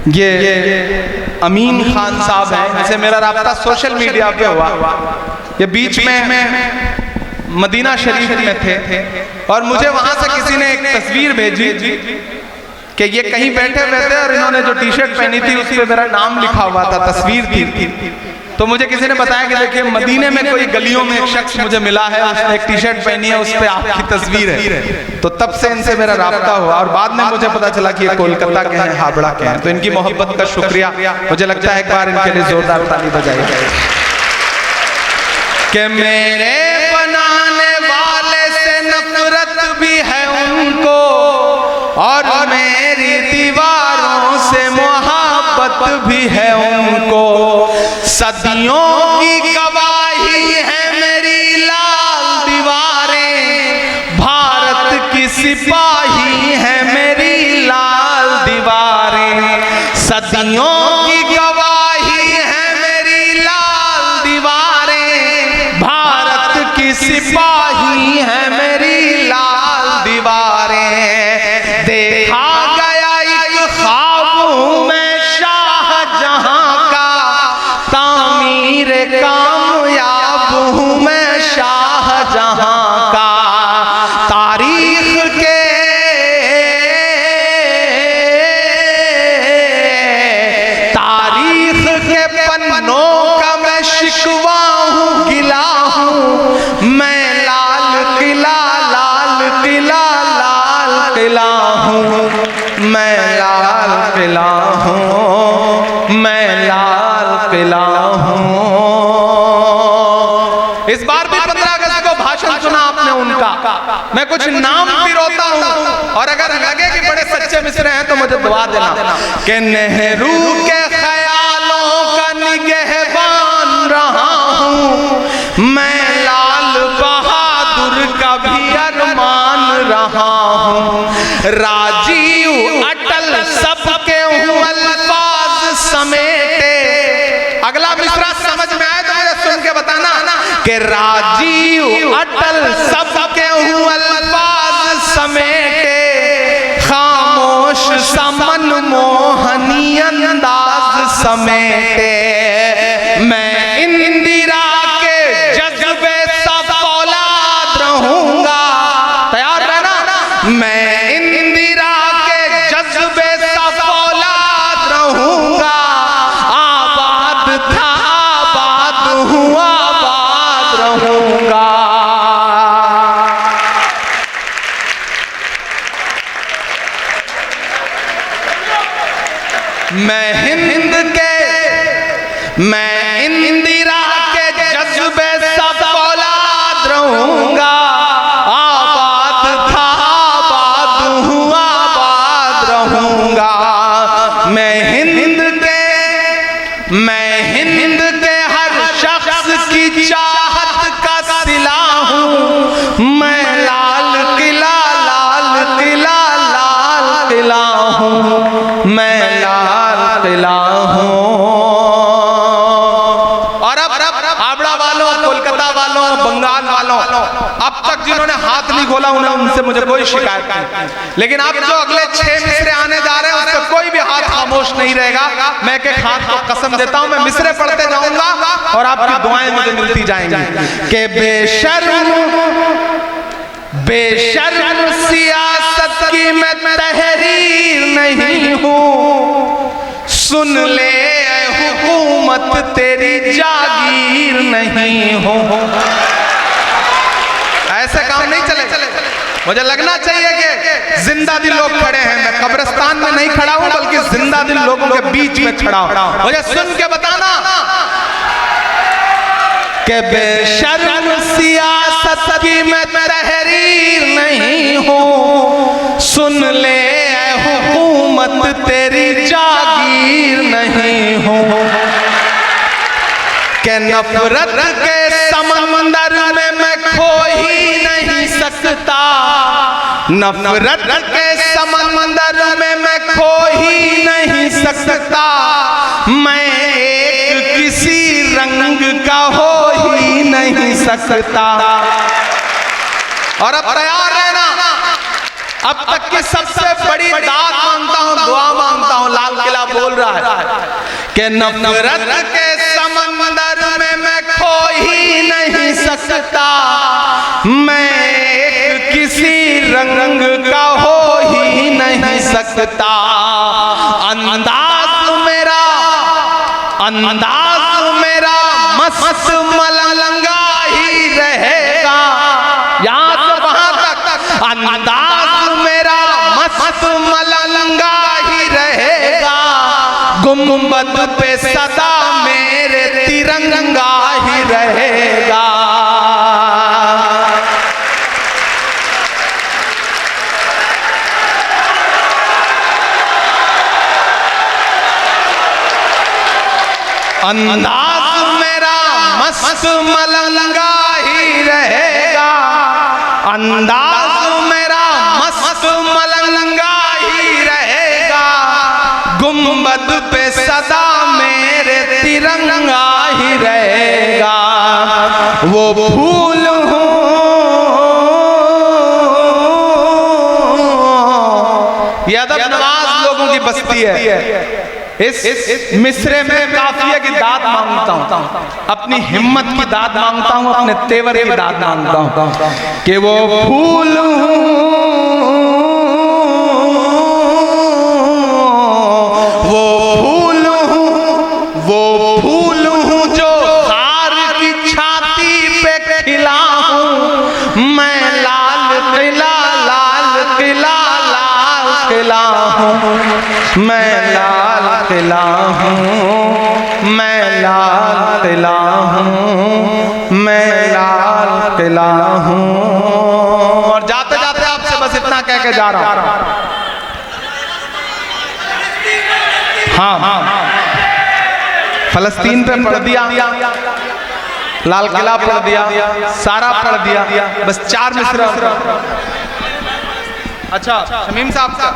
ये अमीन खान साहब हैं, इनसे मेरा राब्ता सोशल मीडिया पे हुआ। ये बीच में मदीना शरीफ में थे और मुझे वहां से किसी ने एक तस्वीर भेजी कि ये कहीं बैठे हुए थे और इन्होंने जो टी शर्ट पहनी थी उस पर मेरा नाम लिखा हुआ था, तस्वीर थी। तो मुझे किसी ने बताया कि देखिए मदीने में कोई गलियों में एक शख्स मुझे मिला है, उसने एक टी शर्ट पहनी है, उस पर आपकी तस्वीर है। तो तब से इनसे मेरा राब्ता हुआ और बाद में मुझे पता चला कि ये कोलकाता के हैं, हावड़ा के हैं। तो इनकी मोहब्बत का शुक्रिया। मुझे लगता है एक बार इनके लिए जोरदार ताली बजाइए कि मेरे बनाने वाले से नफरत भी है उनको, और मेरी दीवारों से मोहब्बत भी है उनको। सदियों की गवाही है मेरी लाल दीवारें, भारत की सिपाही है मेरी लाल दीवारें। सदियों की गवाही है मेरी लाल दीवारें, भारत की सिपाही है मेरी लाल दीवारें। देखा गया एक ख्वाब हूँ मैं शाहजहां का, तामीर कामयाब हूँ मैं शाहजहां का। तारीख के पन्नों का मैं शिकवा हूँ, गिला हूँ मैं। लाल किला हूँ मैं, लाल किला हूँ मैं, लाल किला हूँ। इस बार भी 15 अगस्त को भाषण सुना आपने उनका, मैं कुछ नाम पिरोता हूँ और अगर लगे कि बड़े सच्चे मिसरे हैं तो मुझे दुआ देना कि नेहरू के ख्यालों का निगहबान रहा हूँ मैं, लाल बहादुर का भी अरमान रहा हूँ। राजीव अटल सबके हूँ अल्फाज समेटे। अगला मिसरा के राजीव अटल सबके हूँ अल्फाज समेटे, खामोश समन मोहनी अंदाज समेटे। मैं इंदिरा के जज्बे सा फौलाद रहूंगा, तैयार रहना। मैं इंदिरा के जज्बे सा फौलाद रहूंगा, आबाद था आबाद हूँ आबाद रहूंगा। मैं इंदिरा के जज्बे सा फौलाद रहूंगा, आबाद था आबाद हूँ आबाद रहूंगा। मैं हिंद के हर शख्स की चाहत का सिला हूँ। मैं लाल किला हूँ, मैं लाल किला हूँ। और अब हावड़ा वालों, कोलकाता वालों, बंगाल वालों, अब तक जिन्होंने हाथ नहीं खोला उन्हें, उनसे मुझे कोई शिकायत नहीं, लेकिन अब जो अगले 6 मिसरे आने जा रहे हैं उस पर कोई भी हाथ खामोश नहीं रहेगा। मैं एक हाथ को कसम देता हूं, मैं मिसरे पढ़ते जाऊंगा और आपकी दुआएं मुझे मिलती जाएंगी। कि बेशर्म सियासत की मैं तहरीर नहीं हूँ, सुन ले हुकूमत तेरी जागीर नहीं हूँ। ऐसे काम नहीं चले। मुझे लगना चाहिए कि जिंदा दिल लोग खड़े हैं। मैं कब्रिस्तान में नहीं खड़ा हूं, बल्कि जिंदा दिल लोगों के बीच में खड़ा हूं। मुझे सुन के बताना कि बेशर्म सियासत की मैं तहरीर नहीं हूँ, सुन ले हुकूमत तेरी जागीर नहीं हूँ। कि नफरत के समंदर में मैं खो ही नहीं सकता, नफरत के समंदर में मैं खो ही नहीं सकता। मैं एक किसी रंग का हो ही नहीं सकता। और अब तैयार रहना, अब तक की सबसे बड़ी दाद मांगता हूं, दुआ मांगता हूं। लाल किला बोल रहा है कि नफरत के समंदर में मैं खो ही नहीं सकता, मैं एक किसी रंग का हो ही नहीं सकता। अंदाज मेरा मस्त मलंगा ही रहेगा, यहाँ से वहां तक। अंदाज मेरा मस्त मलंगा ही रहेगा, गुंबद पे सदा मेरे तिरंगा ही रहेगा। अंदाज मेरा मस्त मलंगा ही रहेगा, अंदाज मेरा मस्त मलंगा ही रहेगा, गुंबद पे सदा मेरे तिरंगा ही रहेगा। वो फूल हूँ ये अदब नवाज लोगों की बस्ती है। इस मिसरे में काफिया की दाद मांगता हूँ, अपनी हिम्मत की दाद मांगता हूँ, अपने तेवर की दाद मांगता हूँ। कि वो फूल वो फूल हूँ जो हार की छाती पे खिला हूँ। मैं लाल किला हूँ, मैं लाल किला हूँ, मैं लाल किला हूँ, मैं लाल किला हूँ। और जाते जाते आपसे बस इतना कह के जा रहा हूँ। हाँ, फलस्तीन पे पढ़ दिया, लाल किला पढ़ दिया, सारा पढ़ दिया, बस 4 मिसरा। अच्छा शमीम साहब का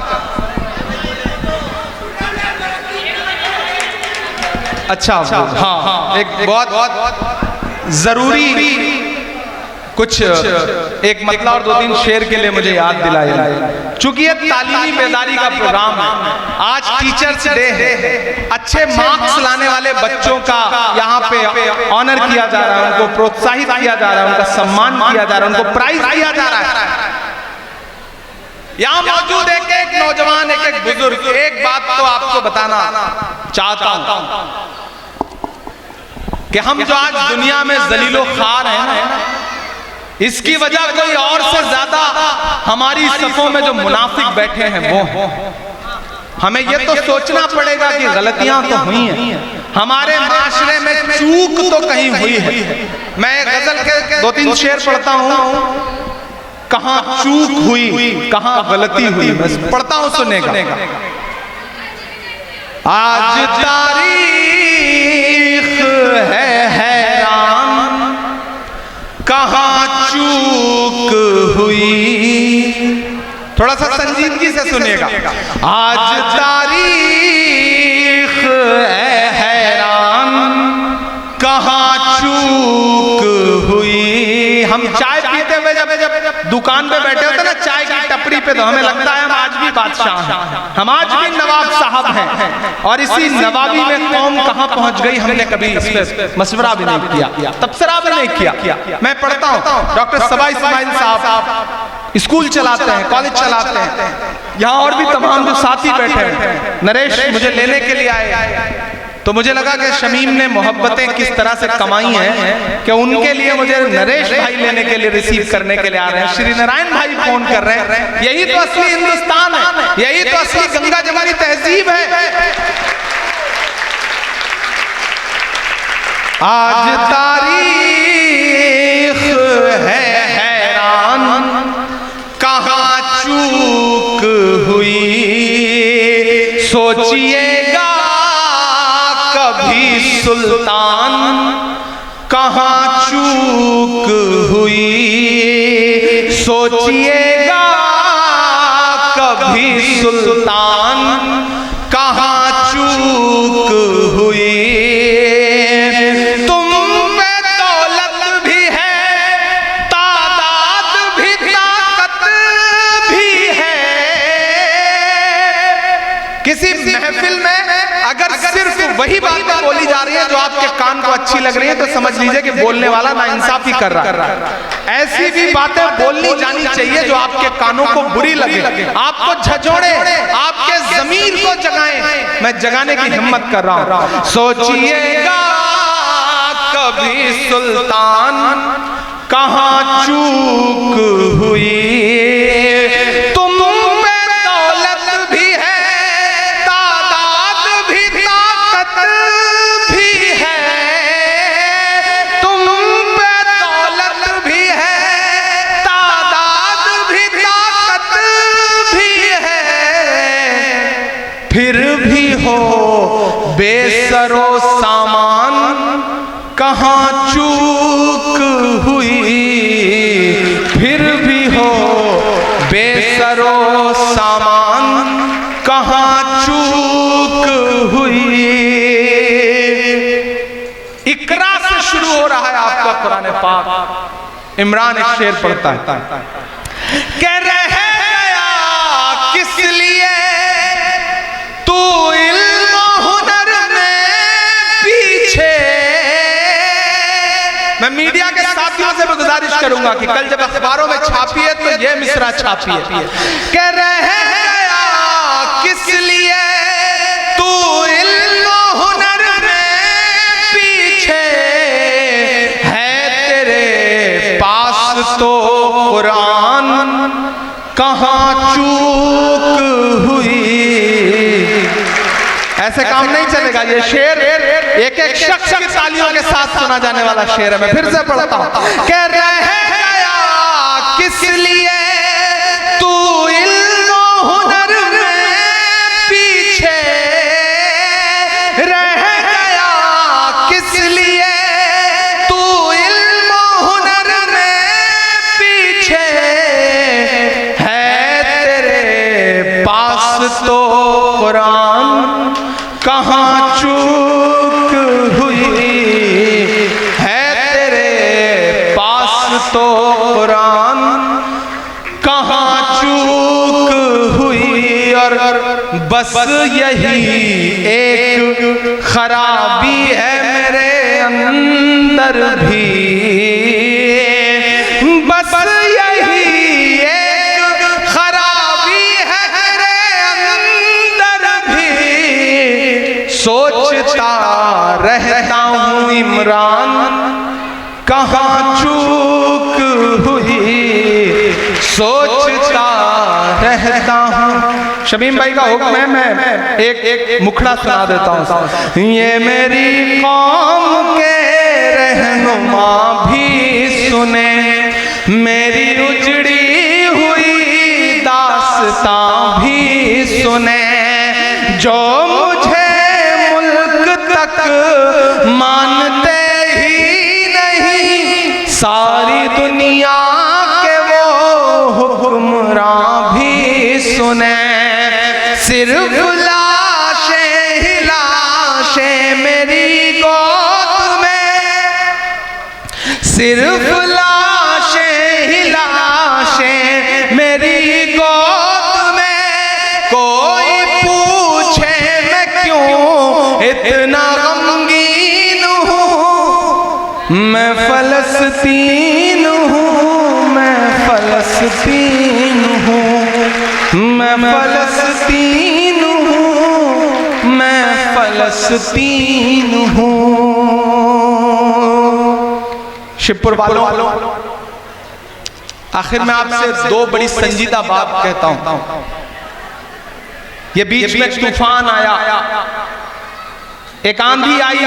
अच्छा, हाँ, एक बहुत जरूरी कुछ एक मतलब और 2-3 शेर के लिए मुझे याद दिलाया। चूंकि ये तालीमी बेदारी का प्रोग्राम है, आज टीचर्स डे है, अच्छे मार्क्स लाने वाले बच्चों का यहाँ पे ऑनर किया जा रहा है, उनको प्रोत्साहित किया जा रहा है, उनका सम्मान किया जा रहा है, उनको प्राइज दिया जा रहा है। यहाँ मौजूद एक नौजवान, एक बुजुर्ग, एक बात तो आपको बताना चाहता हूं कि हम जो आज दुनिया में जलीलो खार हैं ना, इसकी वजह कोई और से ज्यादा हमारी सफों में जो मुनाफिक बैठे हैं वो हैं। हमें ये तो सोचना पड़ेगा कि गलतियां तो हुई हैं, हमारे माशरे में चूक तो कहीं हुई है। मैं गजल के 2-3 शेर पढ़ता हूं, कहां चूक हुई, कहां गलती हुई, मैं पढ़ता हूं, सुनेगा। आज तारीख है हैरान, कहां चूक हुई, थोड़ा सा संजीदगी से सुनिएगा। आज तारीख है हैरान, कहां चूक हुई। हम चाय पीते हुए जब दुकान पे बैठे होते ना, चाय की टपरी पे, तो हमें लगता है हम आज भी बादशाह हैं, हम आज भी नवाब साहब हैं। और इसी नवाबी में कौम कहां पहुंच गई, हमने कभी इस पे मशवरा भी नहीं किया, तबसरा भी नहीं किया। मैं पढ़ता हूं, डॉक्टर सबा इस्माइल साहब स्कूल चलाते हैं, कॉलेज चलाते हैं, यहाँ और भी तमाम जो साथी बैठे हैं। नरेश मुझे लेने के लिए आए, तो मुझे लगा कि शमीम ने मोहब्बतें किस तरह से कमाई हैं कि उनके लिए मुझे नरेश भाई लेने के लिए, रिसीव करने के लिए आ रहे हैं। श्री नारायण भाई फोन कर रहे हैं। यही तो असली हिंदुस्तान है, यही तो असली गंगा जमुनी तहजीब है। आज तारीख है हैरान, कहां चूक हुई। सोचिएगा कभी सुल्तान, कहां चूक हुई। सोचिएगा कभी सुल्तान, कहां चूक हुई। तुम में दौलत भी है, तादाद भी, ताकत भी है। किसी महफिल में अगर सिर्फ वही बातें बोली जा रही है जो आपके कान को अच्छी लग रही है, तो समझ लीजिए कि बोलने वाला नाइंसाफी कर रहा है। ऐसी भी बातें बोलनी जानी चाहिए जो आपके कानों को बुरी लगे, आपको झंझोड़े, आपके ज़मीर को जगाएं। मैं जगाने की हिम्मत कर रहा हूं। सोचिएगा कभी सुल्तान, कहां चूक हुई। तुम में दौलत भी है, तादाद भी, ताकत भी है। तुम में दौलत भी है, तादाद भी, ताकत भी है। फिर भी हो बेसरो सामान, कहां चूक हुई। फिर भी हो बेसरो सामान, कहां चूक हुई। इकरा से शुरू हो रहा है आपका कुरान पाक। इमरान एक शेर पढ़ता है, कह रह गया किस लिए तू इल्म हुनर में पीछे। मैं मीडिया के साथियों से भी गुजारिश करूंगा कि कल जब अखबारों में छापिए तो ये मिसरा छापिए, कह रह गया किस लिए तू इल्म हुनर में पीछे। है तेरे पास तो कुरान, कहां चूक हुई। ऐसे काम नहीं चलेगा। ये शेर एक एक शख्स की तालियों के साथ सुना जाने वाला शेर है। मैं फिर से पढ़ता हूं, कह रह गया किस लिए तू इल्म हुनर में पीछे। रह गया किस लिए तू इल्म हुनर में पीछे। है तेरे पास तो कुरान, कहां चूक हुई। है तेरे बस यही एक खराबी है मेरे अंदर भी, बस यही एक खराबी है मेरे अंदर भी। सोचता रहता हूँ इमरान कहाँ चूक हुई, सोचता रहता हूँ। शमीम भाई का हुक्म है, मैं एक मुखड़ा सुना देता हूँ। ये मेरी कौम के रहनुमा भी सुने, मेरी उजड़ी हुई दास्तां भी सुने, जो मुझे मुल्क तक मानते ही नहीं, सारी दुनिया के वो हुक्मरां भी सुने। सिर्फ लाशें ही लाशें मेरी गोद में, सिर्फ लाशें ही लाशें मेरी गोद में, कोई पूछे मैं क्यों इतना गमगीन हूँ, मैं फलस्तीन हूँ, मैं फलस्तीन हूँ, मैं फलस्तीन हूँ, मैं फलस्तीन हूँ। शिवपुर वालों, आखिर में आपसे दो बड़ी संजीदा बात कहता हूं। ये बीच में तूफान आया, एक आंधी आई,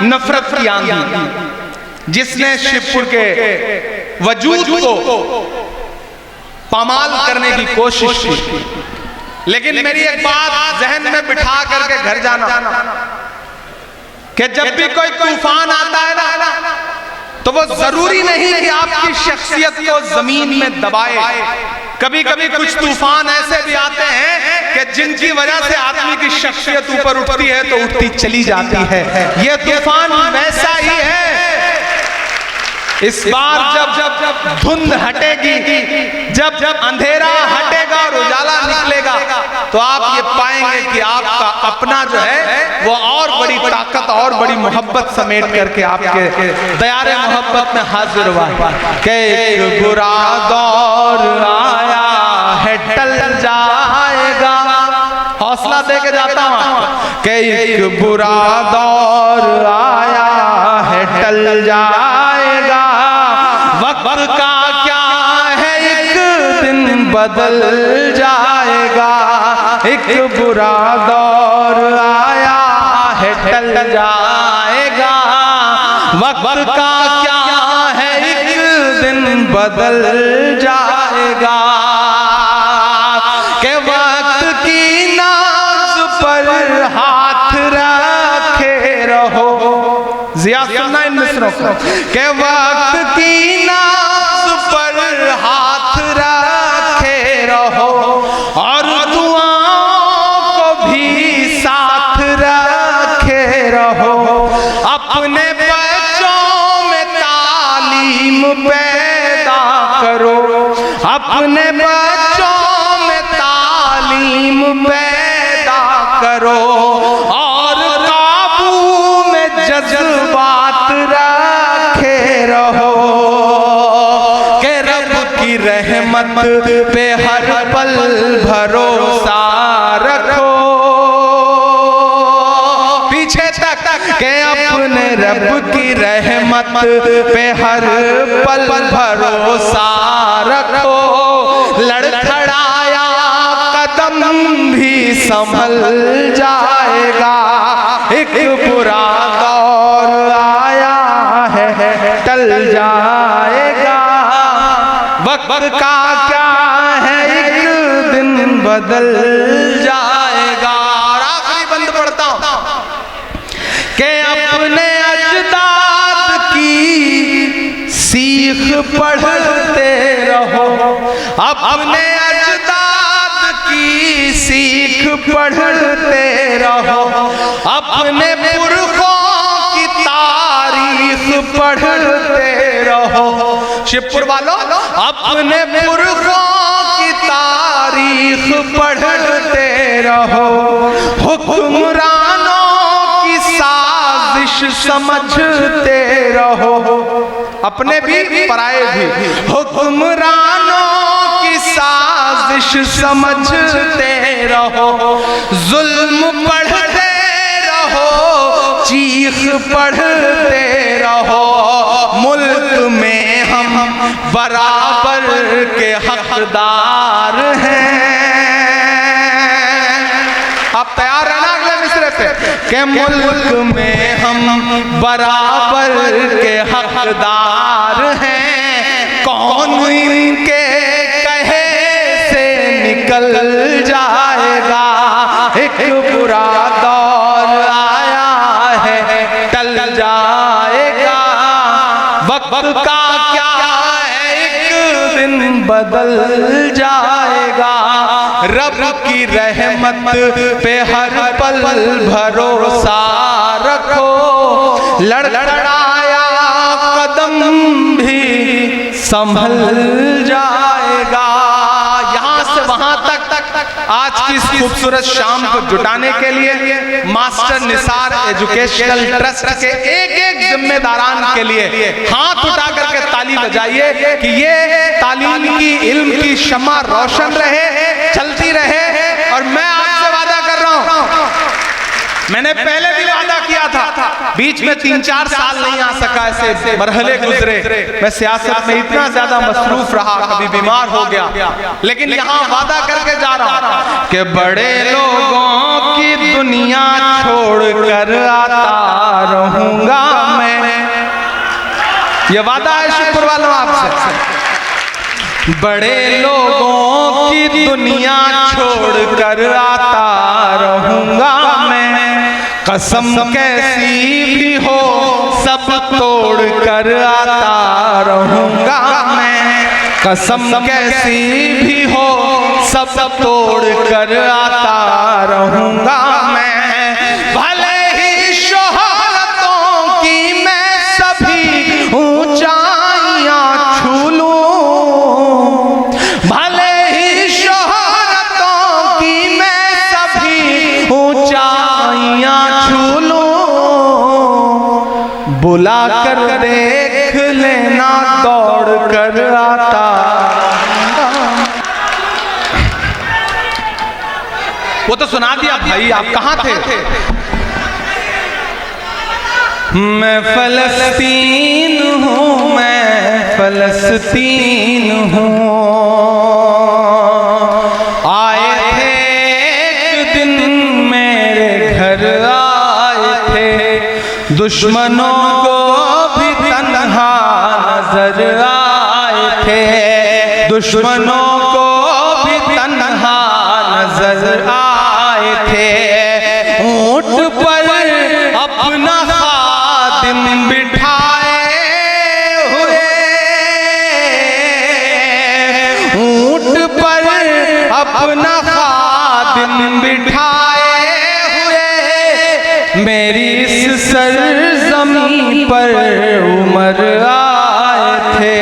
नफरत की आंधी, जिसने शिवपुर के वजूद को पामाल करने की कोशिश की। लेकिन मेरी एक बात जहन में बिठा करके घर जाना कि जब भी कोई तूफान आता है ना, तो वो जरूरी नहीं कि आपकी शख्सियत को जमीन में दबाए। कभी कभी कुछ तूफान ऐसे भी आते हैं कि जिनकी वजह से आदमी की शख्सियत ऊपर उठती है तो उठती चली जाती है। ये तूफान वैसा ही है। इस बार जब धुंध हटेगी, जब अंधेरा हटेगा और उजाला निकलेगा, तो आप ये पाएंगे कि आपका अपना जो है वो और बड़ी ताकत और बड़ी मोहब्बत समेट करके आपके दयारे मोहब्बत में हाजिर हुआ कि एक बुरा दौर आया है टल जाएगा। हौसला दे के जाता हूँ कि एक बुरा दौर आया है टल जाएगा, वक्त का क्या है एक दिन बदल जाएगा, एक बुरा दौर आया है टल जाएगा, वक्त का क्या है एक दिन बदल जाएगा। के वक्त की नाज पर हाथ रखे रहो, जिया सुनना इन मिसरों को, के वक्त की नाज पर हाथ रखे रहो और दुआओं को भी साथ रखे रहो। अपने बच्चों में तालीम पैदा करो, अपने बच्चों में तालीम पैदा करो और काबू में जज्बात रखे रहो। के रब की रहमत पे हर पल भरोसा रखो, पीछे तक के अपने रब की रहमत पे हर पल भरोसा रखो। लड़खड़ाया कदम भी संभल जाएगा, एक बुरा दौर आया है टल जाएगा, वक्त का क्या है एक दिन बदल जाएगा। और आखिरी बंद पढ़ता हूं कि अपने अजदाद की सीख पढ़ते रहो, अपने अजदाद की सीख पढ़ते रहो, अपने पुरखों की तारीख पढ़ते रहो, शिवपुर वालों, अपने पुरखों की तारीख पढ़ते रहो, हुक्मरानों की साजिश समझते रहो, अपने भी पराए भी, हुक्मरानों की साजिश समझते रहो, जुल्म पढ़ते रहो, चीख पढ़ते रहो, मुल्क में हम बराबर के हकदार हैं। आप तैयार हैं ना अगले मिसरे पे? के मुल्क में हम बराबर के हकदार हैं, कौन इनके कहे से निकल जाएगा, एक बुरा दौर आया है टल जाएगा, वक्त का क्या है एक दिन बदल जाएगा, रब की रहमत पे हर पल भरोसा रखो, लड़खड़ाया कदम भी संभल जाएगा। यहाँ से वहां तक आज की इस खूबसूरत शाम को जुटाने के लिए मास्टर निसार एजुकेशनल ट्रस्ट के एक जिम्मेदारान के लिए हाथ उठा करके ताली बजाइए कि ये तालीम की, इल्म की शमा रोशन रहे, चलती रहे। और मैं आपसे वादा कर रहा हूं, मैंने पहले भी वादा किया था, बीच में 3-4 साल नहीं आ सका, ऐसे मरहले गुजरे, मैं सियासत में इतना ज्यादा मसरूफ रहा, कभी बीमार हो गया, लेकिन यहाँ वादा करके जा रहा हूं कि बड़े लोगों की दुनिया छोड़कर आता रहूंगा मैं। ये वादा है शिवपुर वालों आपसे। बड़े लोगों की दुनिया छोड़कर आता रहूंगा मैं, कसम कैसी भी हो सब तोड़ कर आता रहूंगा मैं, कसम कैसी भी हो सब तोड़ कर आता रहूंगा मैं, भले ही शोहरतों की मैं सभी ऊंचाइयां छू लूं, भले ही शोहरतों की मैं सभी ऊंचाइयां छू लूं, बुला कर देख लेना दौड़ कर आता। वो तो सुना दिया भाई, आप कहां थे? मैं फलस्तीन हूँ, मैं फलस्तीन हूँ, आए थे एक दिन मेरे घर आए थे, दुश्मनों को भी तन्हा नजर आए थे, दुश्मनों को भी तन्हा नजर आए थे, ऊंट पर अपना खादिम बिठाए हुए, ऊंट पर अपना खादिम बिठाए हुए, मेरी इस सरजमी पर उमर आए थे,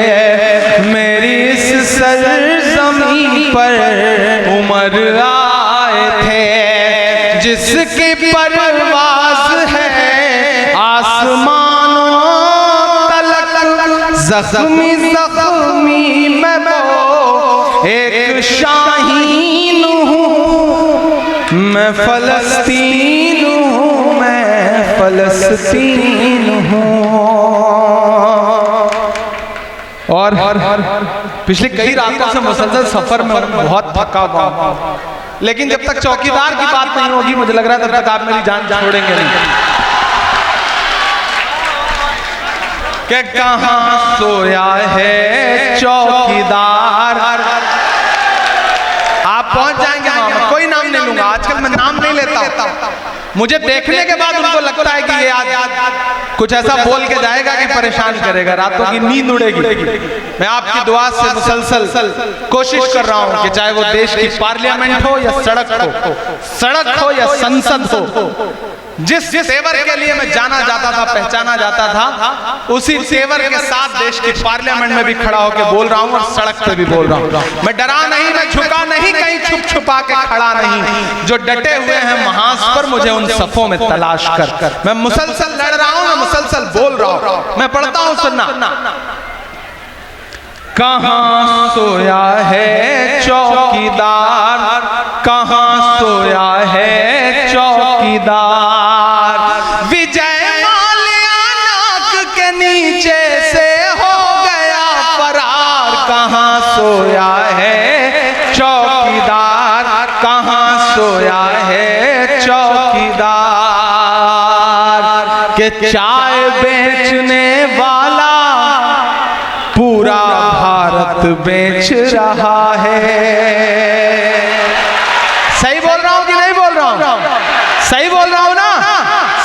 मेरी इस सरजमी पर उमर आए थे, जिसकी परवाज़ है आसमानों तलक, ज़ख्मी ज़ख्मी मैं वो एक शाहीन हूँ, मैं फलस्तीन हूँ, मैं फलस्तीन हूँ। और पिछले कई रातों से मुसलसल सफर में बहुत थका हुआ, लेकिन जब तक चौकीदार की बात नहीं होगी मुझे लग रहा है तब तक आप मेरी जान छोड़ेंगे नहीं। कि कहाँ सोया है चौकीदार, आप पहुंच जाएंगे वहां, कोई नाम नहीं लूंगा, आजकल मैं नाम नहीं लेता, मुझे देखने के बाद उनको लगता है कि ये आज कुछ ऐसा बोल के जाएगा कि परेशान करेगा, रातों की नींद उड़ेगी। मैं आपकी दुआ से मुसलसल कोशिश कर रहा हूं कि चाहे वो देश की पार्लियामेंट हो या सड़क हो या संसद हो, जिस तेवर के लिए मैं जाना जाता था, पहचाना जाता था, उसी तेवर के साथ देश की पार्लियामेंट में भी खड़ा होकर बोल रहा हूं और सड़क पे भी बोल रहा हूं। मैं डरा नहीं, मैं झुका नहीं, कहीं छुप छुपा के खड़ा नहीं। जो डटे हुए हैं महाज पर, मुझे उन सफों में तलाश कर। मैं मुसलसल लड़ रहा हूं, मैं मुसलसल बोल रहा हूं। मैं पढ़ता हूं, सुनना। कहां सोया है चौकीदार, कहां सोया है चौकीदार, विजय माल्या नाक के नीचे से हो गया फरार। कहां सोया है चौकीदार, कहां सोया है चौकीदार, के चाय बेचने वाला पूरा भारत बेच रहा है। सही बोल रहा हूं कि नहीं बोल रहा हूं? सही बोल रहा हूं ना?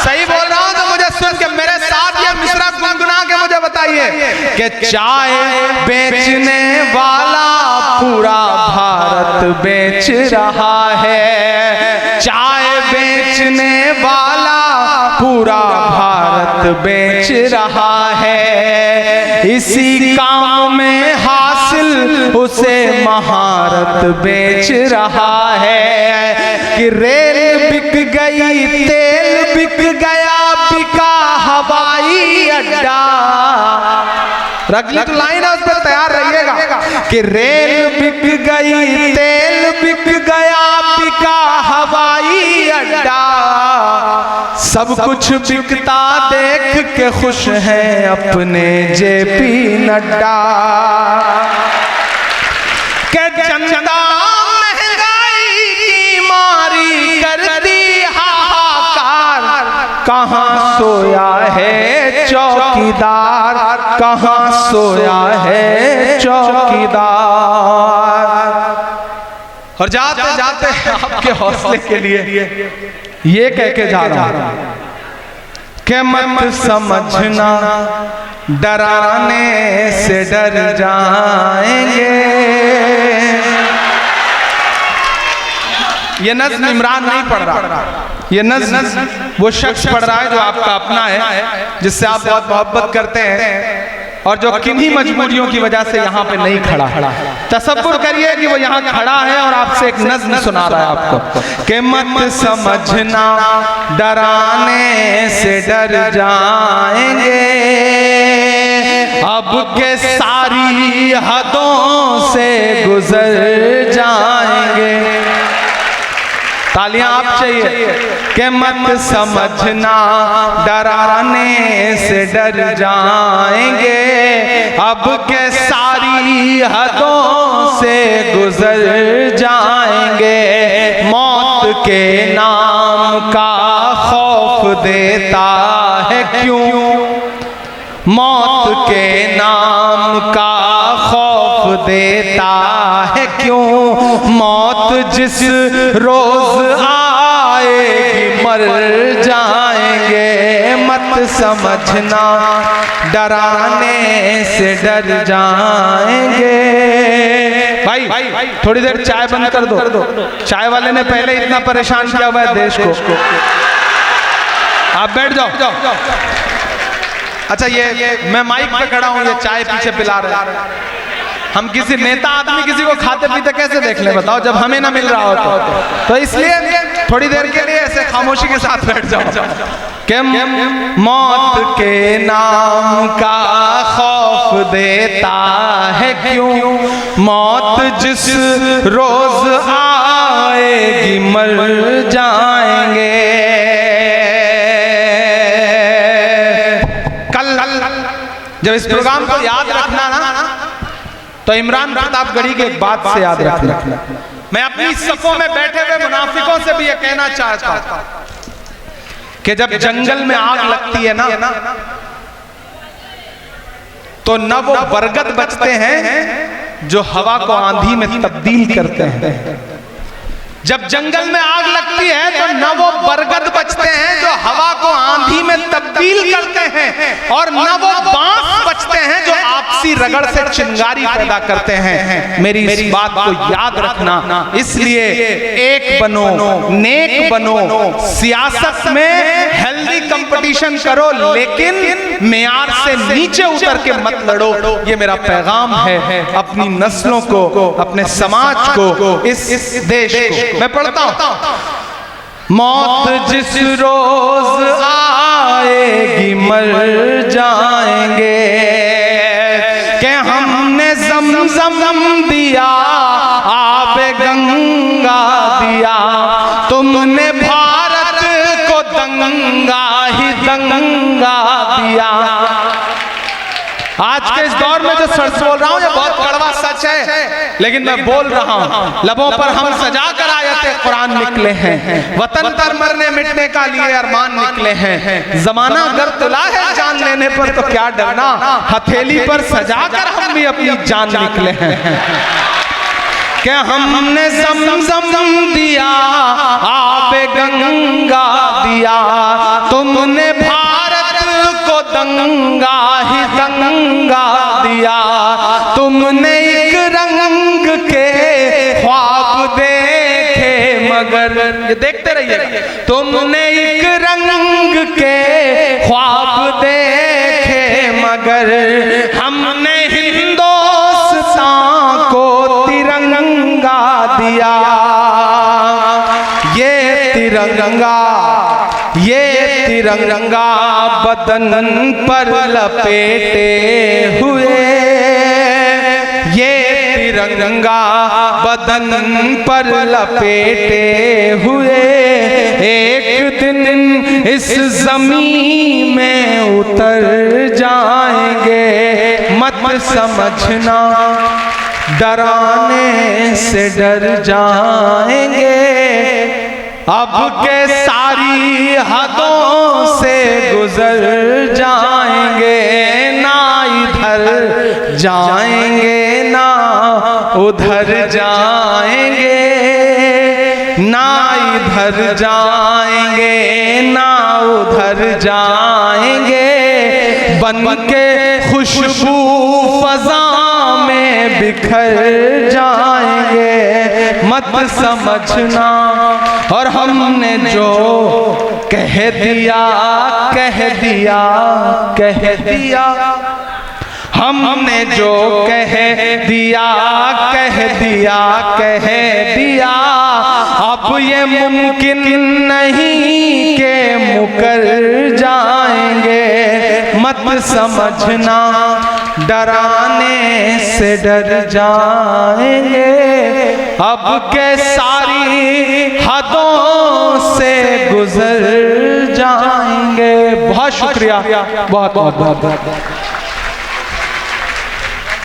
सही बोल रहा हूं तो मुझे सुन के मेरे साथ ये मिसरा गुनगुना के मुझे बताइए कि चाय बेचने वाला पूरा भारत बेच रहा है। चाय बेचने वाला पूरा भारत बेच रहा है। इसी काम में हासिल उसे महारत बेच रहा है। कि रेल बिक गई, तेल बिक गया, बिका हवाई अड्डा। रख ली तो लाइन है, उस पर तैयार रहिएगा। कि रेल बिक गई, तेल बिक गया, बिका हवाई अड्डा। सब कुछ बिकता देख के खुश हैं अपने जेपी नड्डा। के जनता महंगाई की मारी करती हाहाकार। कहां सोया है चौकीदार, कहां सोया है चौकीदार। और जाते जाते आपके हौसले के लिए ये कह के जा रहा हूं कि मत समझना डराने से डर जाएंगे। ये नज़्म इमरान नहीं पढ़ रहा, ये नज़्म वो शख्स पढ़ रहा है जो आपका अपना है, जिससे आप बहुत मोहब्बत करते हैं और जो किन्हीं मजबूरियों की वजह से यहाँ पे नहीं खड़ा। तसव्वुर करिए कि वो यहाँ खड़ा है और आपसे एक नज़्म सुना रहा है आपको कि मत समझना डराने से डर जाएंगे, अब के सारी हदों से गुजर जाएंगे। तालियां आप चाहिए कि मत समझना डराने से डर जाएंगे, अब के सारी हदों से गुजर जाएंगे। मौत के नाम का खौफ देता है क्यों, मौत के नाम का खौफ देता है क्यों। मौत जिस रोज आएगी मर जाएंगे। मत समझना डराने से डर जाएंगे। भाई थोड़ी देर चाय बंद कर दो। चाय वाले ने पहले इतना परेशान किया हुआ है देश को। आप बैठ जाओ। अच्छा, ये मैं माइक पे खड़ा हूँ, ये चाय पीछे पिला रहे। हम किसी नेता आदमी किसी को खाते पीते कैसे देख ले बताओ, जब हमें ना मिल रहा हो तो इसलिए थोड़ी देर के लिए ऐसे खामोशी के साथ बैठ जाओ। कि मौत के नाम का खौफ देता है क्यों, मौत जिस रोज आएगी मर जाएंगे। जब इस प्रोग्राम को याद रखना ना तो इमरान प्रतापगढ़ी की एक बात से याद रखना। मैं अपनी सफों में बैठे हुए मुनाफिकों से भी यह कहना चाहता हूं कि जब जंगल में आग लगती है ना तो न वो बरगद बचते हैं जो हवा को आंधी में तब्दील करते हैं। जब जंगल में आग लगती है तो न वो बरगद बचते हैं जो हवा को आंधी में तब्दील तब्दील करते हैं और न वो बांस बचते हैं जो आपसी रगड़ से चिंगारी पैदा करते हैं। मेरी इस बात को याद रखना, इसलिए एक बनो, नेक बनो, सियासत में हेल्दी कंपटीशन करो, लेकिन मेयार से नीचे उतर के मत लड़ो। ये मेरा पैगाम है अपनी नस्लों को, अपने समाज को, इस देश को। मैं पढ़ता हूं, मौत जिस रोज आएगी मर जाएंगे, कि हमने ज़मज़म दिया, आबे गंगा दिया, तुमने भारत को दंगा ही दंगा दिया। आज के इस दौर में जो सच बोल रहा हूं, ये बहुत कड़वा सच है, लेकिन मैं बोल रहा हूं। लबों पर हम सजा कर आयते कुरान निकले हैं, वतन पर मरने मिटने का लिए अरमान निकले हैं। जमाना अगर तुला है जान लेने पर तो क्या डरना, हथेली पर सजा कर हम भी अपनी जान निकले हैं। कि हमने ज़मज़म दिया, आबे गंगा दिया, तुमने भारत को दंगा ही दंगा दिया, तुमने एक रंग के ख्वाब देखे मगर, ये देखते रहिए, तुमने एक रंग के ख्वाब देखे मगर, हमने हिंदुस्तान को तिरंगा दिया। ये तिरंगा बदन पर लपेटे हुए, ये तिरंगा बदन पर लपेटे हुए, एक दिन इस ज़मीन में उतर जाएंगे। मत समझना डराने से डर जाएंगे, अब के सारी हदों से गुजर जाएंगे, ना इधर जाएंगे ना उधर जाएंगे, ना इधर जाएंगे ना उधर जाएंगे, बन के खुशबू फजा में बिखर जाएंगे। मत समझना, और हमने जो कह दिया कह दिया कह दिया, हमने जो कह दिया कह दिया कह दिया, अब ये मुमकिन नहीं के मुकर जाएंगे। मत समझना डराने से डर जाएंगे, अब के सारी हदों से गुजर जाएंगे। बहुत शुक्रिया, बहुत बहुत बहुत।